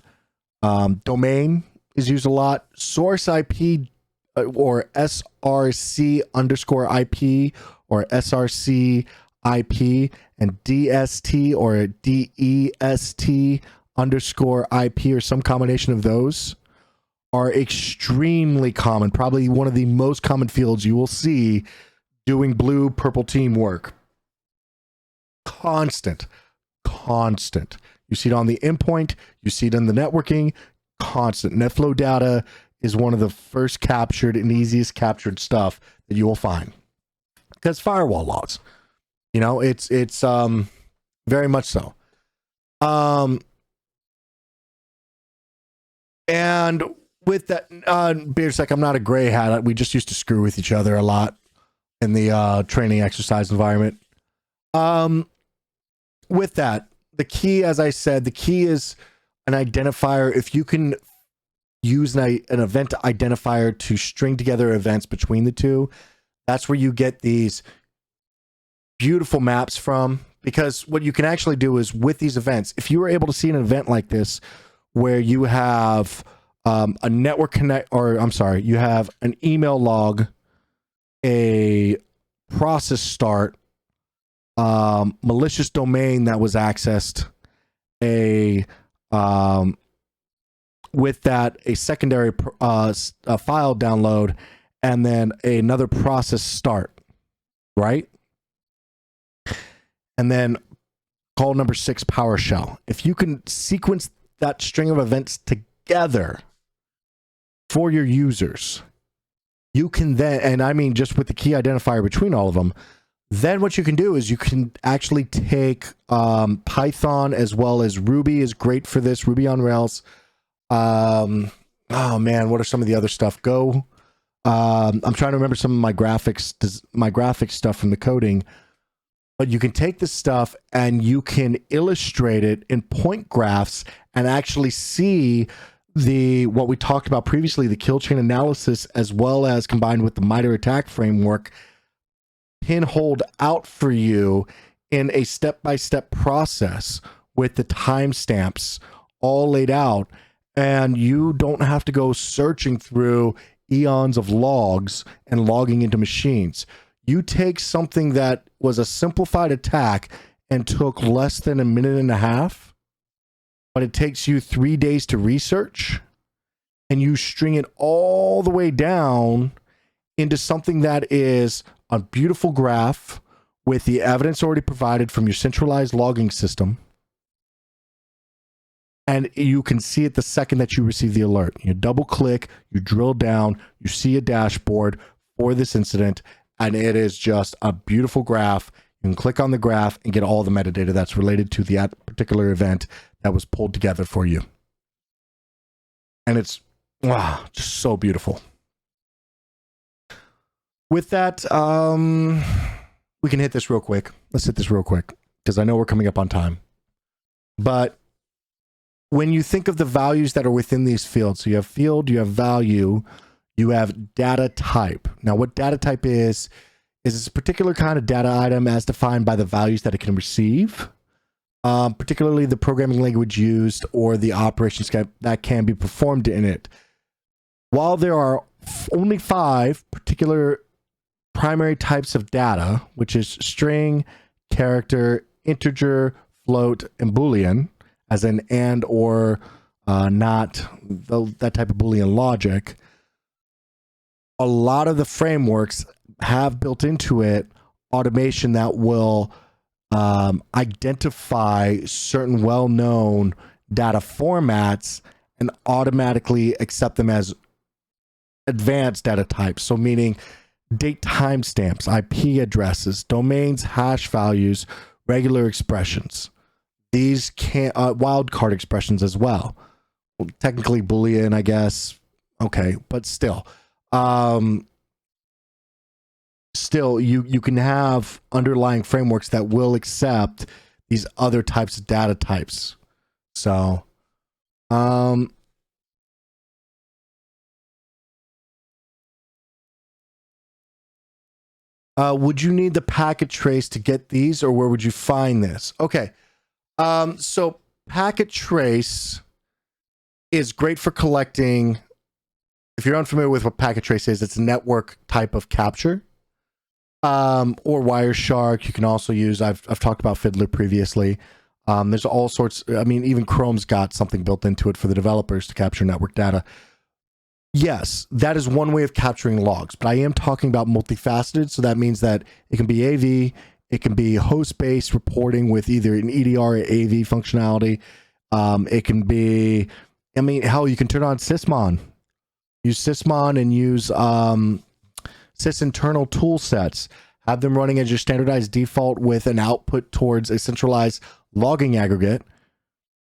domain is used a lot. Source IP or SRC underscore IP or SRC IP, and DST or DEST underscore IP or some combination of those are extremely common. Probably one of the most common fields you will see doing blue purple team work. Constant. You see it on the endpoint, you see it in the networking, constant. NetFlow data is one of the first captured and easiest captured stuff that you will find. Because firewall logs, you know, it's very much so. And with that, Beersec, I'm not a gray hat. We just used to screw with each other a lot in the training exercise environment. With that, the key, as I said, the key is an identifier. If you can use an event identifier to string together events between the two, that's where you get these beautiful maps from. Because what you can actually do is with these events, if you were able to see an event like this where you have a network connect, or I'm sorry, you have an email log, a process start, malicious domain that was accessed, with that a secondary file download, and then another process start, right? And then call number 6 PowerShell. If you can sequence that string of events together, for your users. You can then, and I mean just with the key identifier between all of them, then what you can do is you can actually take Python as well as Ruby is great for this. Ruby on Rails. Oh man, what are some of the other stuff? Go. I'm trying to remember some of my graphics stuff from the coding. But you can take this stuff and you can illustrate it in point graphs and actually see what we talked about previously, the kill chain analysis, as well as combined with the MITRE ATT&CK framework, pinholed out for you in a step-by-step process with the timestamps all laid out. And you don't have to go searching through eons of logs and logging into machines. You take something that was a simplified attack and took less than a minute and a half, but it takes you 3 days to research, and you string it all the way down into something that is a beautiful graph with the evidence already provided from your centralized logging system. And you can see it the second that you receive the alert. You double click, you drill down, you see a dashboard for this incident, and it is just a beautiful graph. You can click on the graph and get all the metadata that's related to the particular event that was pulled together for you. And it's, wow, just so beautiful. With that, we can hit this real quick. Let's hit this real quick because I know we're coming up on time. But when you think of the values that are within these fields, so you have field, you have value, you have data type. Now, what data type is it's a particular kind of data item as defined by the values that it can receive, particularly the programming language used or the operations that can be performed in it. While there are only 5 particular primary types of data, which is string, character, integer, float, and Boolean, as in and or not, that type of Boolean logic, a lot of the frameworks have built into it automation that will identify certain well-known data formats and automatically accept them as advanced data types. So meaning date timestamps, IP addresses, domains, hash values, regular expressions. These can wildcard expressions as well. Technically Boolean, I guess. Okay, but still. You can have underlying frameworks that will accept these other types of data types. So, would you need the packet trace to get these, or where would you find this? Okay. So packet trace is great for collecting. If you're unfamiliar with what packet trace is, it's a network type of capture. Or Wireshark. You can also use, I've talked about Fiddler previously. There's all sorts, I mean, even Chrome's got something built into it for the developers to capture network data. Yes, that is one way of capturing logs, but I am talking about multifaceted. So that means that it can be AV, it can be host-based reporting with either an EDR or AV functionality. It can be, I mean, hell, you can turn on Sysmon. Use Sysmon and use sys internal tool sets. Have them running as your standardized default with an output towards a centralized logging aggregate,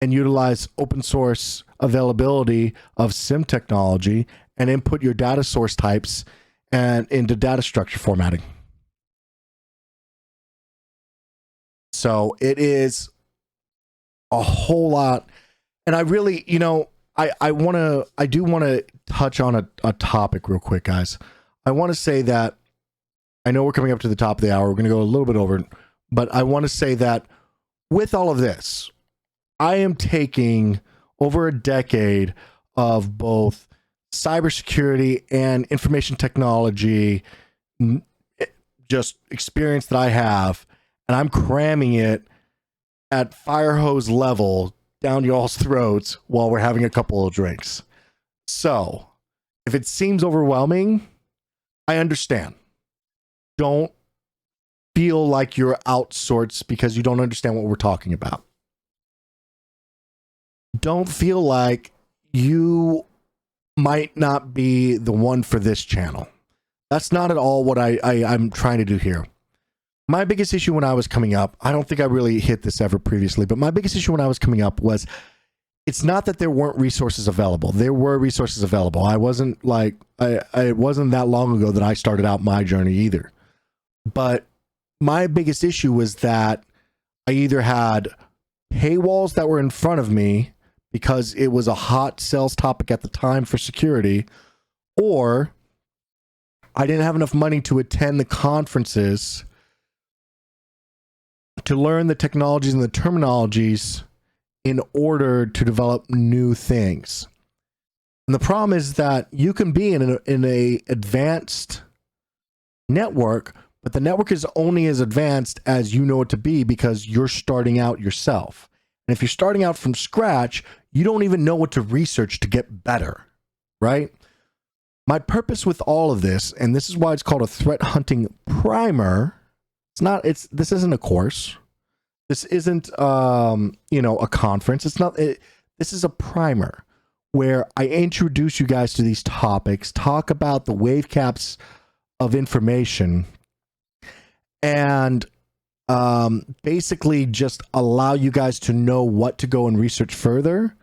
and utilize open source availability of SIM technology and input your data source types and into data structure formatting. So it is a whole lot. And I really, you know, I do want to touch on a topic real quick, guys. I want to say that I know we're coming up to the top of the hour. We're going to go a little bit over, but I want to say that with all of this, I am taking over a decade of both cybersecurity and information technology, just experience that I have, and I'm cramming it at fire hose level down y'all's throats while we're having a couple of drinks. So, if it seems overwhelming, I understand. Don't feel like you're out sorts because you don't understand what we're talking about. Don't feel like you might not be the one for this channel. That's not at all what I'm trying to do here. My biggest issue when I was coming up, I don't think I really hit this ever previously, but my biggest issue when I was coming up was, it's not that there weren't resources available. There were resources available. I wasn't like, it wasn't that long ago that I started out my journey either. But my biggest issue was that I either had paywalls that were in front of me because it was a hot sales topic at the time for security, or I didn't have enough money to attend the conferences to learn the technologies and the terminologies in order to develop new things. And the problem is that you can be in a advanced network, but the network is only as advanced as you know it to be because you're starting out yourself. And if you're starting out from scratch, you don't even know what to research to get better, right? My purpose with all of this, and this is why it's called a threat hunting primer. This isn't a course. This isn't, a conference. This is a primer where I introduce you guys to these topics, talk about the wave caps of information, and basically just allow you guys to know what to go and research further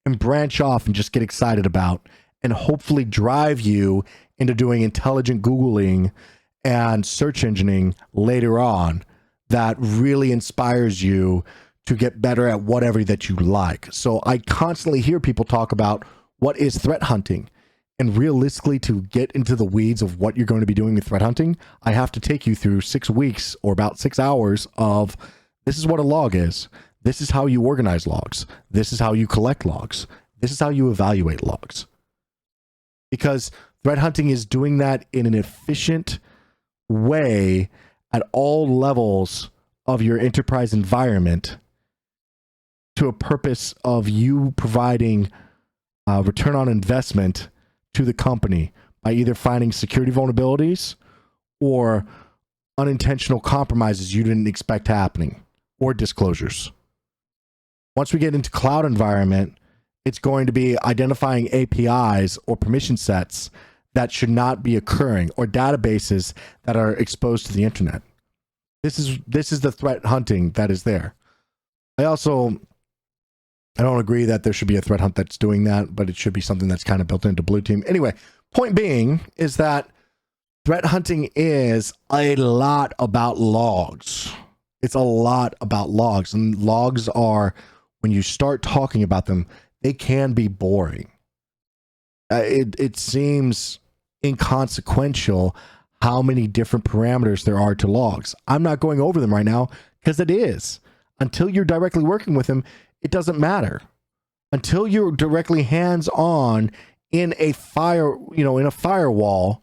and branch off and just get excited about, and hopefully drive you into doing intelligent Googling and search engineering later on that really inspires you to get better at whatever that you like. So I constantly hear people talk about what is threat hunting. And realistically, to get into the weeds of what you're going to be doing with threat hunting, I have to take you through 6 weeks or about 6 hours of, this is what a log is. This is how you organize logs. This is how you collect logs. This is how you evaluate logs. Because threat hunting is doing that in an efficient way at all levels of your enterprise environment to a purpose of you providing return on investment to the company by either finding security vulnerabilities or unintentional compromises you didn't expect happening, or disclosures. Once we get into cloud environment, it's going to be identifying APIs or permission sets that should not be occurring, or databases that are exposed to the internet. This is the threat hunting that is there. I don't agree that there should be a threat hunt that's doing that, but it should be something that's kind of built into Blue Team. Anyway, point being is that threat hunting is a lot about logs. It's a lot about logs, and logs are, when you start talking about them, they can be boring. It seems inconsequential how many different parameters there are to logs. I'm not going over them right now because it is. Until you're directly working with them, it doesn't matter. Until you're directly hands-on in a firewall,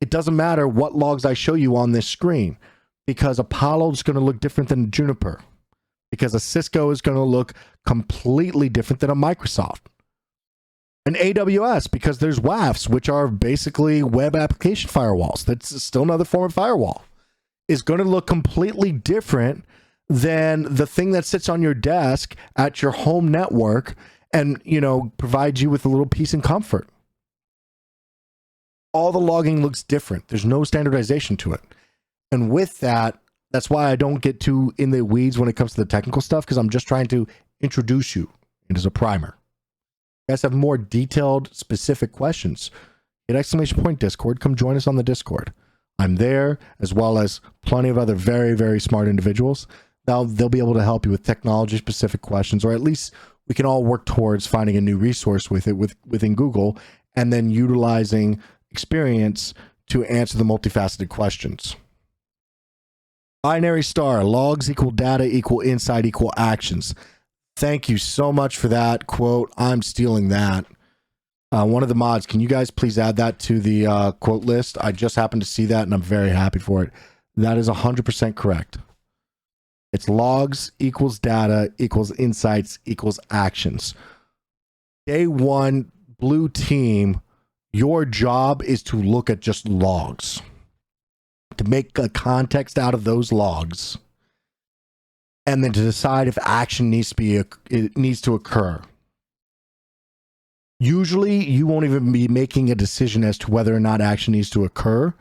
it doesn't matter what logs I show you on this screen, because Apollo is going to look different than Juniper, because a Cisco is going to look completely different than a Microsoft. An AWS, because there's WAFs, which are basically web application firewalls. That's still another form of firewall. Is going to look completely different than the thing that sits on your desk at your home network and, provides you with a little peace and comfort. All the logging looks different. There's no standardization to it. And with that, that's why I don't get too in the weeds when it comes to the technical stuff, because I'm just trying to introduce you. It is a primer. You guys have more detailed, specific questions, hit !point Discord. Come join us on the Discord. I'm there, as well as plenty of other very, very smart individuals. They'll be able to help you with technology-specific questions, or at least we can all work towards finding a new resource within Google, and then utilizing experience to answer the multifaceted questions. Binary star, logs equal data equal insight equal actions. Thank you so much for that quote. I'm stealing that. One of the mods, can you guys please add that to the quote list? I just happened to see that and I'm very happy for it. That is 100% correct. It's logs equals data equals insights equals actions. Day one, Blue Team, your job is to look at just logs, to make a context out of those logs, and then to decide if action needs to occur. Usually you won't even be making a decision as to whether or not action needs to occur.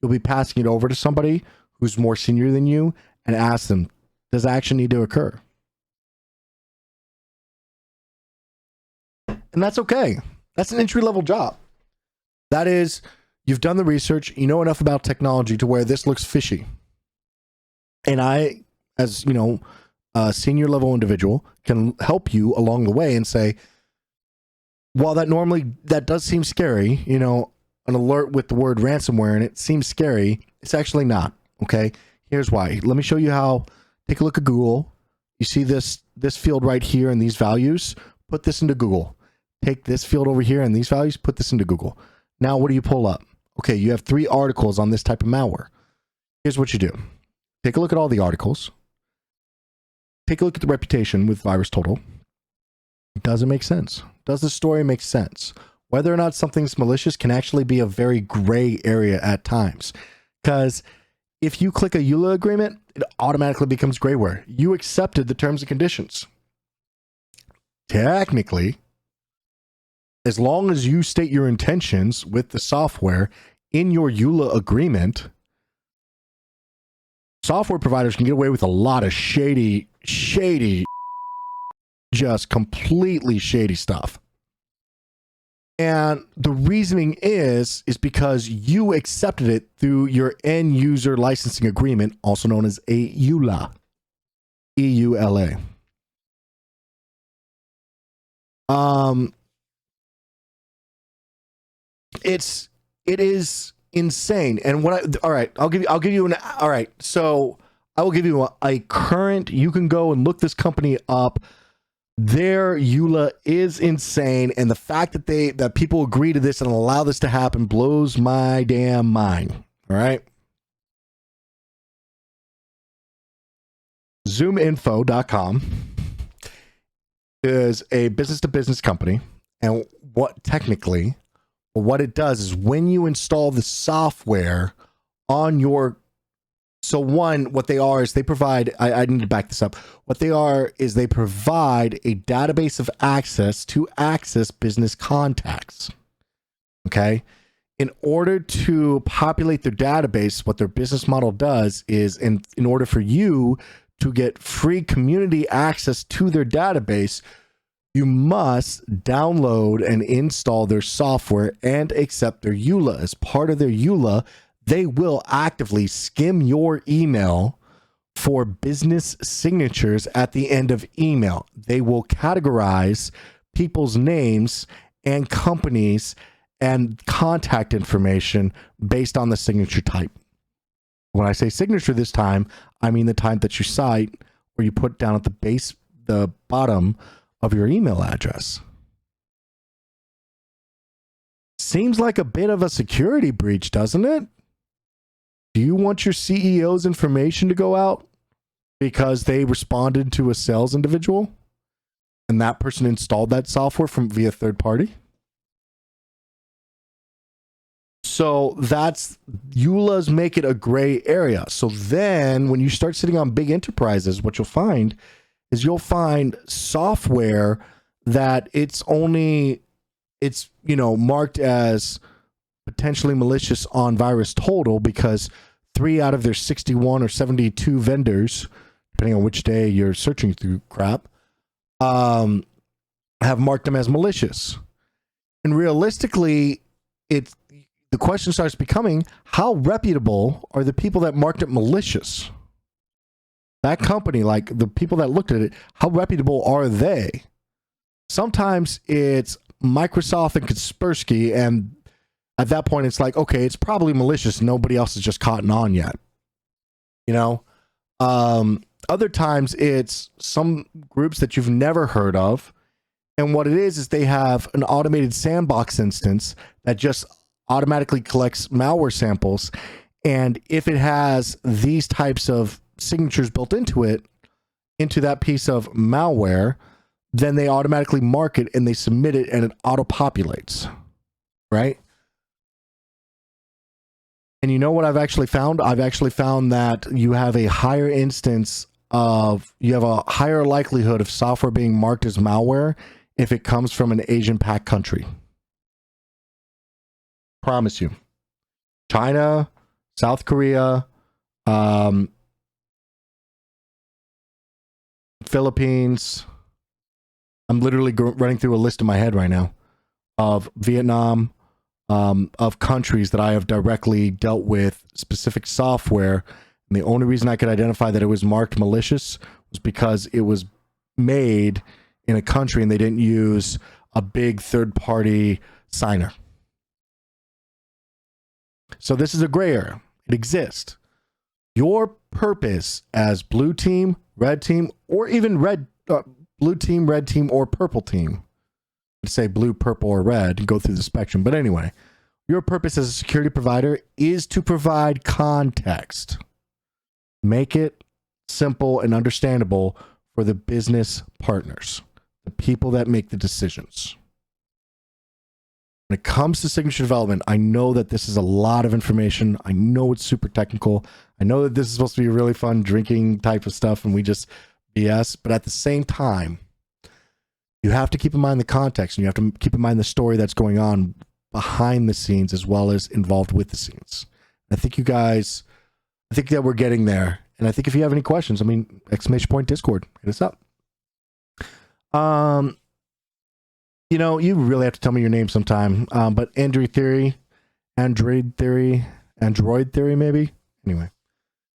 You'll be passing it over to somebody who's more senior than you and ask them, does action need to occur? And that's okay. That's an entry-level job. That is, you've done the research, you know enough about technology to where this looks fishy. And I, as you know, a senior level individual, can help you along the way and say, while that does seem scary, you know, an alert with the word ransomware and it seems scary, it's actually not. Okay, here's why. Let me show you how. Take a look at Google. You see this field right here and these values, put this into Google. Take this field over here and these values, put this into Google. Now what do you pull up? Okay, you have 3 articles on this type of malware. Here's what you do. Take a look at all the articles. Take a look at the reputation with VirusTotal. Does it make sense? Does the story make sense? Whether or not something's malicious can actually be a very gray area at times. Because if you click a EULA agreement, it automatically becomes grayware. You accepted the terms and conditions. Technically, as long as you state your intentions with the software in your EULA agreement, software providers can get away with a lot of shady, just completely shady stuff. And the reasoning is because you accepted it through your end user licensing agreement, also known as a EULA. EULA. It is insane. And all right, I'll give you all right. So I will give you a current, you can go and look this company up. Their EULA is insane. And the fact that people agree to this and allow this to happen blows my damn mind. All right. Zoominfo.com is a business to business company. And what it does is when you install the software on your, so one, what they are is they provide, I need to back this up. What they are is they provide a database of access to access business contacts. Okay. In order to populate their database, what their business model does is in order for you to get free community access to their database, you must download and install their software and accept their EULA. As part of their EULA, they will actively skim your email for business signatures at the end of email. They will categorize people's names and companies and contact information based on the signature type. When I say signature this time, I mean the type that you cite or you put down at the bottom of your email address. Seems like a bit of a security breach, doesn't it? Do you want your CEO's information to go out because they responded to a sales individual and that person installed that software via third party? So that's, EULAs make it a gray area. So then when you start sitting on big enterprises, what you'll find is you'll find software that it's marked as potentially malicious on VirusTotal because 3 out of their 61 or 72 vendors, depending on which day you're searching through crap, have marked them as malicious. And realistically, the question starts becoming, how reputable are the people that marked it malicious? That company, like the people that looked at it, how reputable are they? Sometimes it's Microsoft and Kaspersky, and at that point it's like, okay, it's probably malicious. Nobody else has just caught on yet. You know? Other times it's some groups that you've never heard of. And what it is they have an automated sandbox instance that just automatically collects malware samples. And if it has these types of signatures built into it, into that piece of malware, then they automatically mark it and they submit it and it auto-populates, right? And you know what I've actually found? I've actually found that you have a higher higher likelihood of software being marked as malware if it comes from an Asian pack country. Promise you. China, South Korea, Philippines. I'm literally running through a list in my head right now of Vietnam, of countries that I have directly dealt with specific software. And the only reason I could identify that it was marked malicious was because it was made in a country and they didn't use a big third-party signer. So this is a gray area. It exists. Your purpose as blue team, red team, or even blue team, red team, or purple team. Let's say blue, purple, or red and go through the spectrum. But anyway, your purpose as a security provider is to provide context. Make it simple and understandable for the business partners, the people that make the decisions. When it comes to signature development, I know that this is a lot of information. I know it's super technical. I know that this is supposed to be a really fun drinking type of stuff and we just BS, but at the same time, you have to keep in mind the context and you have to keep in mind the story that's going on behind the scenes as well as involved with the scenes. I think that we're getting there. And I think if you have any questions, !Discord, hit us up. You really have to tell me your name sometime. But Android theory, maybe. Anyway,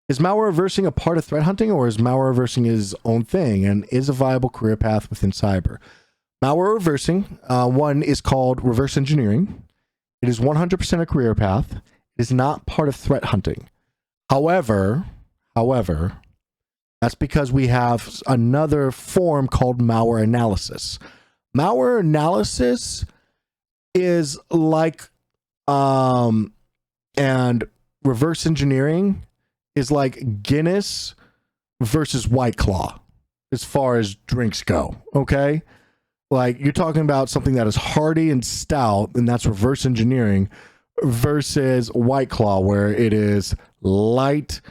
is malware reversing a part of threat hunting, or is malware reversing his own thing, and is a viable career path within cyber? Malware reversing, one is called reverse engineering. It is 100% a career path. It is not part of threat hunting. However, that's because we have another form called malware analysis. Malware analysis is like, and reverse engineering is like Guinness versus White Claw as far as drinks go, okay? Like, you're talking about something that is hearty and stout, and that's reverse engineering, versus White Claw, where it is light,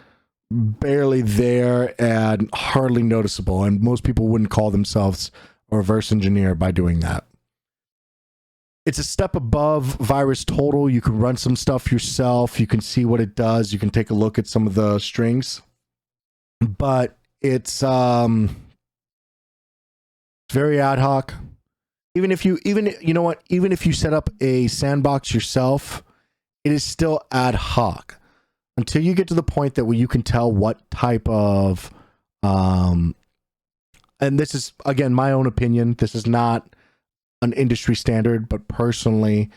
barely there, and hardly noticeable. And most people wouldn't call themselves a reverse engineer by doing that. It's a step above virus total. You can run some stuff yourself. You can see what it does. You can take a look at some of the strings. But it's very ad hoc. Even if you set up a sandbox yourself, it is still ad hoc until you get to the point that where you can tell what type of and this is, again, my own opinion. This is not an industry standard, but personally,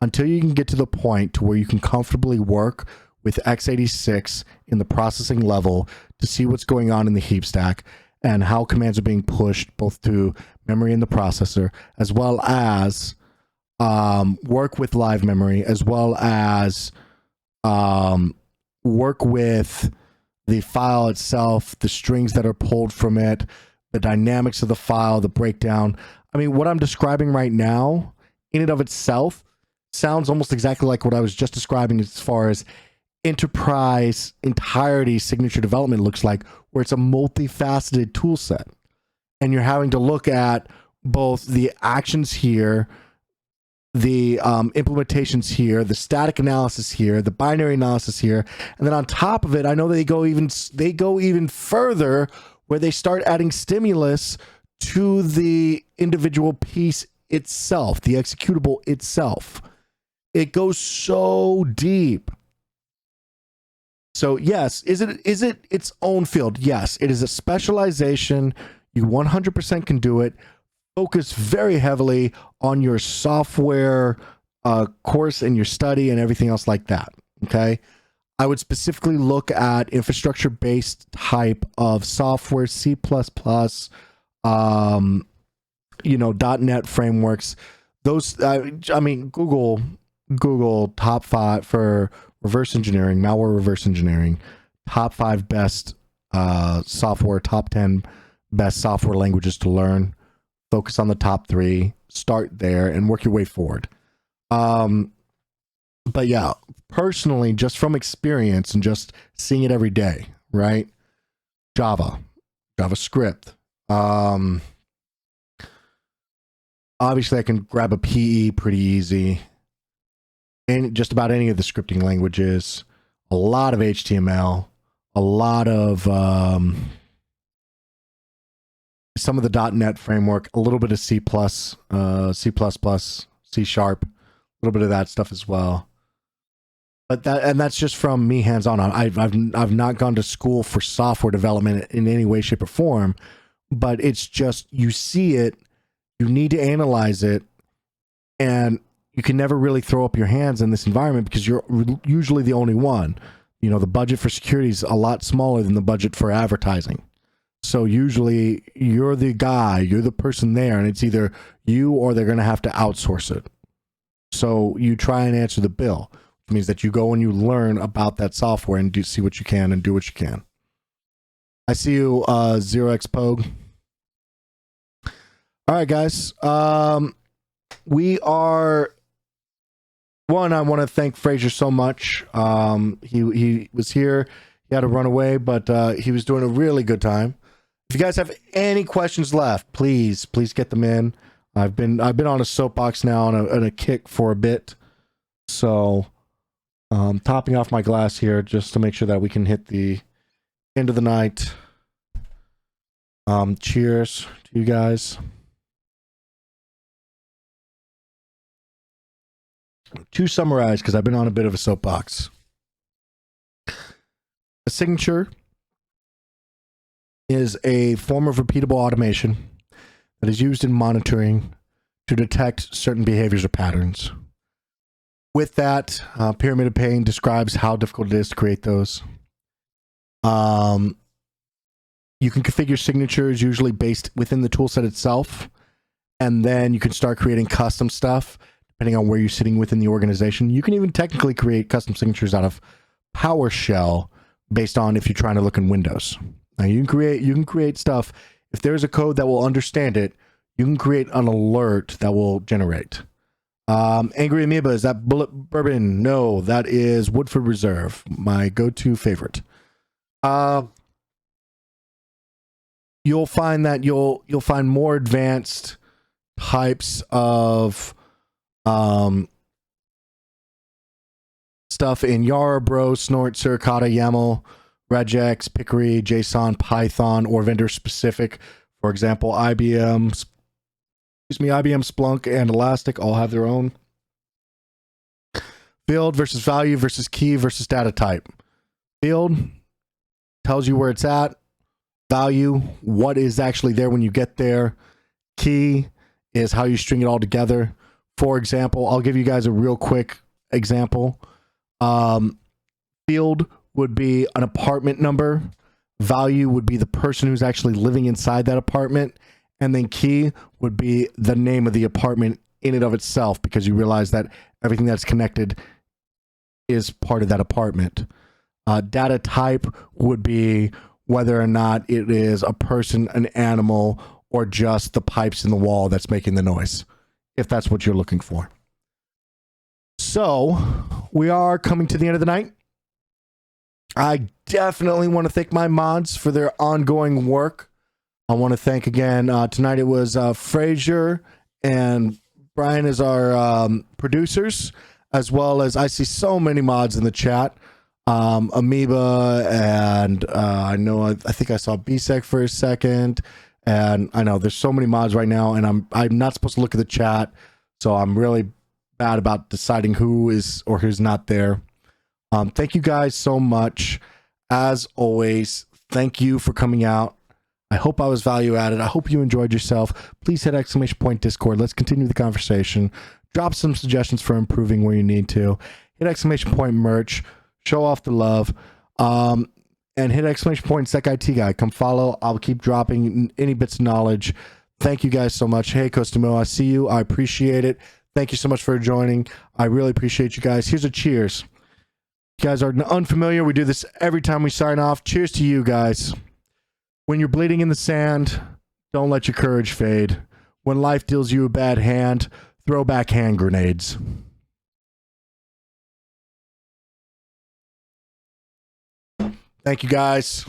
until you can get to the point to where you can comfortably work with x86 in the processing level to see what's going on in the heap stack and how commands are being pushed both to memory in the processor, as well as work with live memory, as well as work with the file itself, the strings that are pulled from it, the dynamics of the file, the breakdown. I mean, what I'm describing right now, in and of itself, sounds almost exactly like what I was just describing as far as enterprise entirety signature development looks like, where it's a multifaceted tool set. And you're having to look at both the actions here, the implementations here, the static analysis here, the binary analysis here, and then on top of it, I know they go even further, where they start adding stimulus to the individual piece itself, the executable itself. It goes so deep. So yes, is it its own field? Yes, it is a specialization. You 100% can do it. Focus very heavily on your software course and your study and everything else like that. Okay. I would specifically look at infrastructure-based type of software, C++, .NET frameworks. Those, Google top 5 for reverse engineering, malware reverse engineering, top 5 best software, top 10 best software languages to learn. Focus on the top 3, start there, and work your way forward. But yeah, personally, just from experience and just seeing it every day, right? JavaScript, Obviously, I can grab a PE pretty easy. And just about any of the scripting languages. A lot of HTML. A lot of some of the .NET framework. A little bit of C++, C Sharp. A little bit of that stuff as well. But that's just from me hands-on. I've not gone to school for software development in any way, shape, or form. But it's just, you see it, you need to analyze it, and you can never really throw up your hands in this environment because you're usually the only one. You know, the budget for security is a lot smaller than the budget for advertising. So usually you're the guy, you're the person there, and it's either you or they're going to have to outsource it. So you try and answer the bill. It means that you go and you learn about that software and see what you can and do what you can. I see you, 0x Pogue. All right, guys. We are... One, I want to thank Frazier so much. He was here. He had to run away, but he was doing a really good time. If you guys have any questions left, please get them in. I've been on a soapbox now on a kick for a bit. So, topping off my glass here just to make sure that we can hit the end of the night. Cheers to you guys. To summarize, because I've been on a bit of a soapbox. A signature is a form of repeatable automation that is used in monitoring to detect certain behaviors or patterns. With that, Pyramid of Pain describes how difficult it is to create those. You can configure signatures usually based within the toolset itself, and then you can start creating custom stuff depending on where you're sitting within the organization. You can even technically create custom signatures out of PowerShell based on if you're trying to look in Windows. Now you can create stuff. If there's a code that will understand it, you can create an alert that will generate. Angry Amoeba, is that Bullet Bourbon? No, that is Woodford Reserve, my go-to favorite. You'll find that you'll find more advanced types of stuff in Yara, Bro, Snort, Suricata, YAML, regex, Pickery, JSON, Python, or vendor specific. For example, IBM, Splunk, and Elastic all have their own. Field versus value versus key versus data type. Field tells you where it's at. Value, what is actually there when you get there. Key is how you string it all together. For example, I'll give you guys a real quick example. Field would be an apartment number. Value would be the person who's actually living inside that apartment. And then key would be the name of the apartment in and of itself, because you realize that everything that's connected is part of that apartment. Data type would be whether or not it is a person, an animal, or just the pipes in the wall that's making the noise, if that's what you're looking for. So, we are coming to the end of the night. I definitely want to thank my mods for their ongoing work. I want to thank again, tonight it was Frazier and Brian as our producers, as well as I see so many mods in the chat. Amoeba, and I think I saw BSEC for a second, and I know there's so many mods right now, and I'm not supposed to look at the chat, so I'm really bad about deciding who is or who's not there. Thank you guys so much. As always, thank you for coming out. I hope I was value added. I hope you enjoyed yourself. Please hit ! Discord. Let's continue the conversation. Drop some suggestions for improving where you need to. Hit ! Merch. Show off the love. And hit ! Sec IT guy. Come follow. I'll keep dropping any bits of knowledge. Thank you guys so much. Hey, Costimo, I see you. I appreciate it. Thank you so much for joining. I really appreciate you guys. Here's a cheers. You guys are unfamiliar. We do this every time we sign off. Cheers to you guys. When you're bleeding in the sand, don't let your courage fade. When life deals you a bad hand, throw back hand grenades. Thank you guys.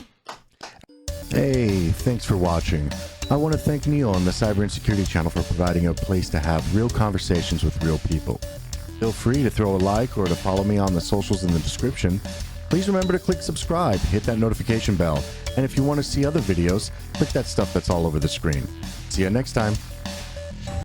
Hey, thanks for watching. I want to thank Neil on the Cyber Insecurity channel for providing a place to have real conversations with real people. Feel free to throw a like or to follow me on the socials in the description. Please remember to click subscribe, hit that notification bell, and if you want to see other videos, click that stuff that's all over the screen. See you next time.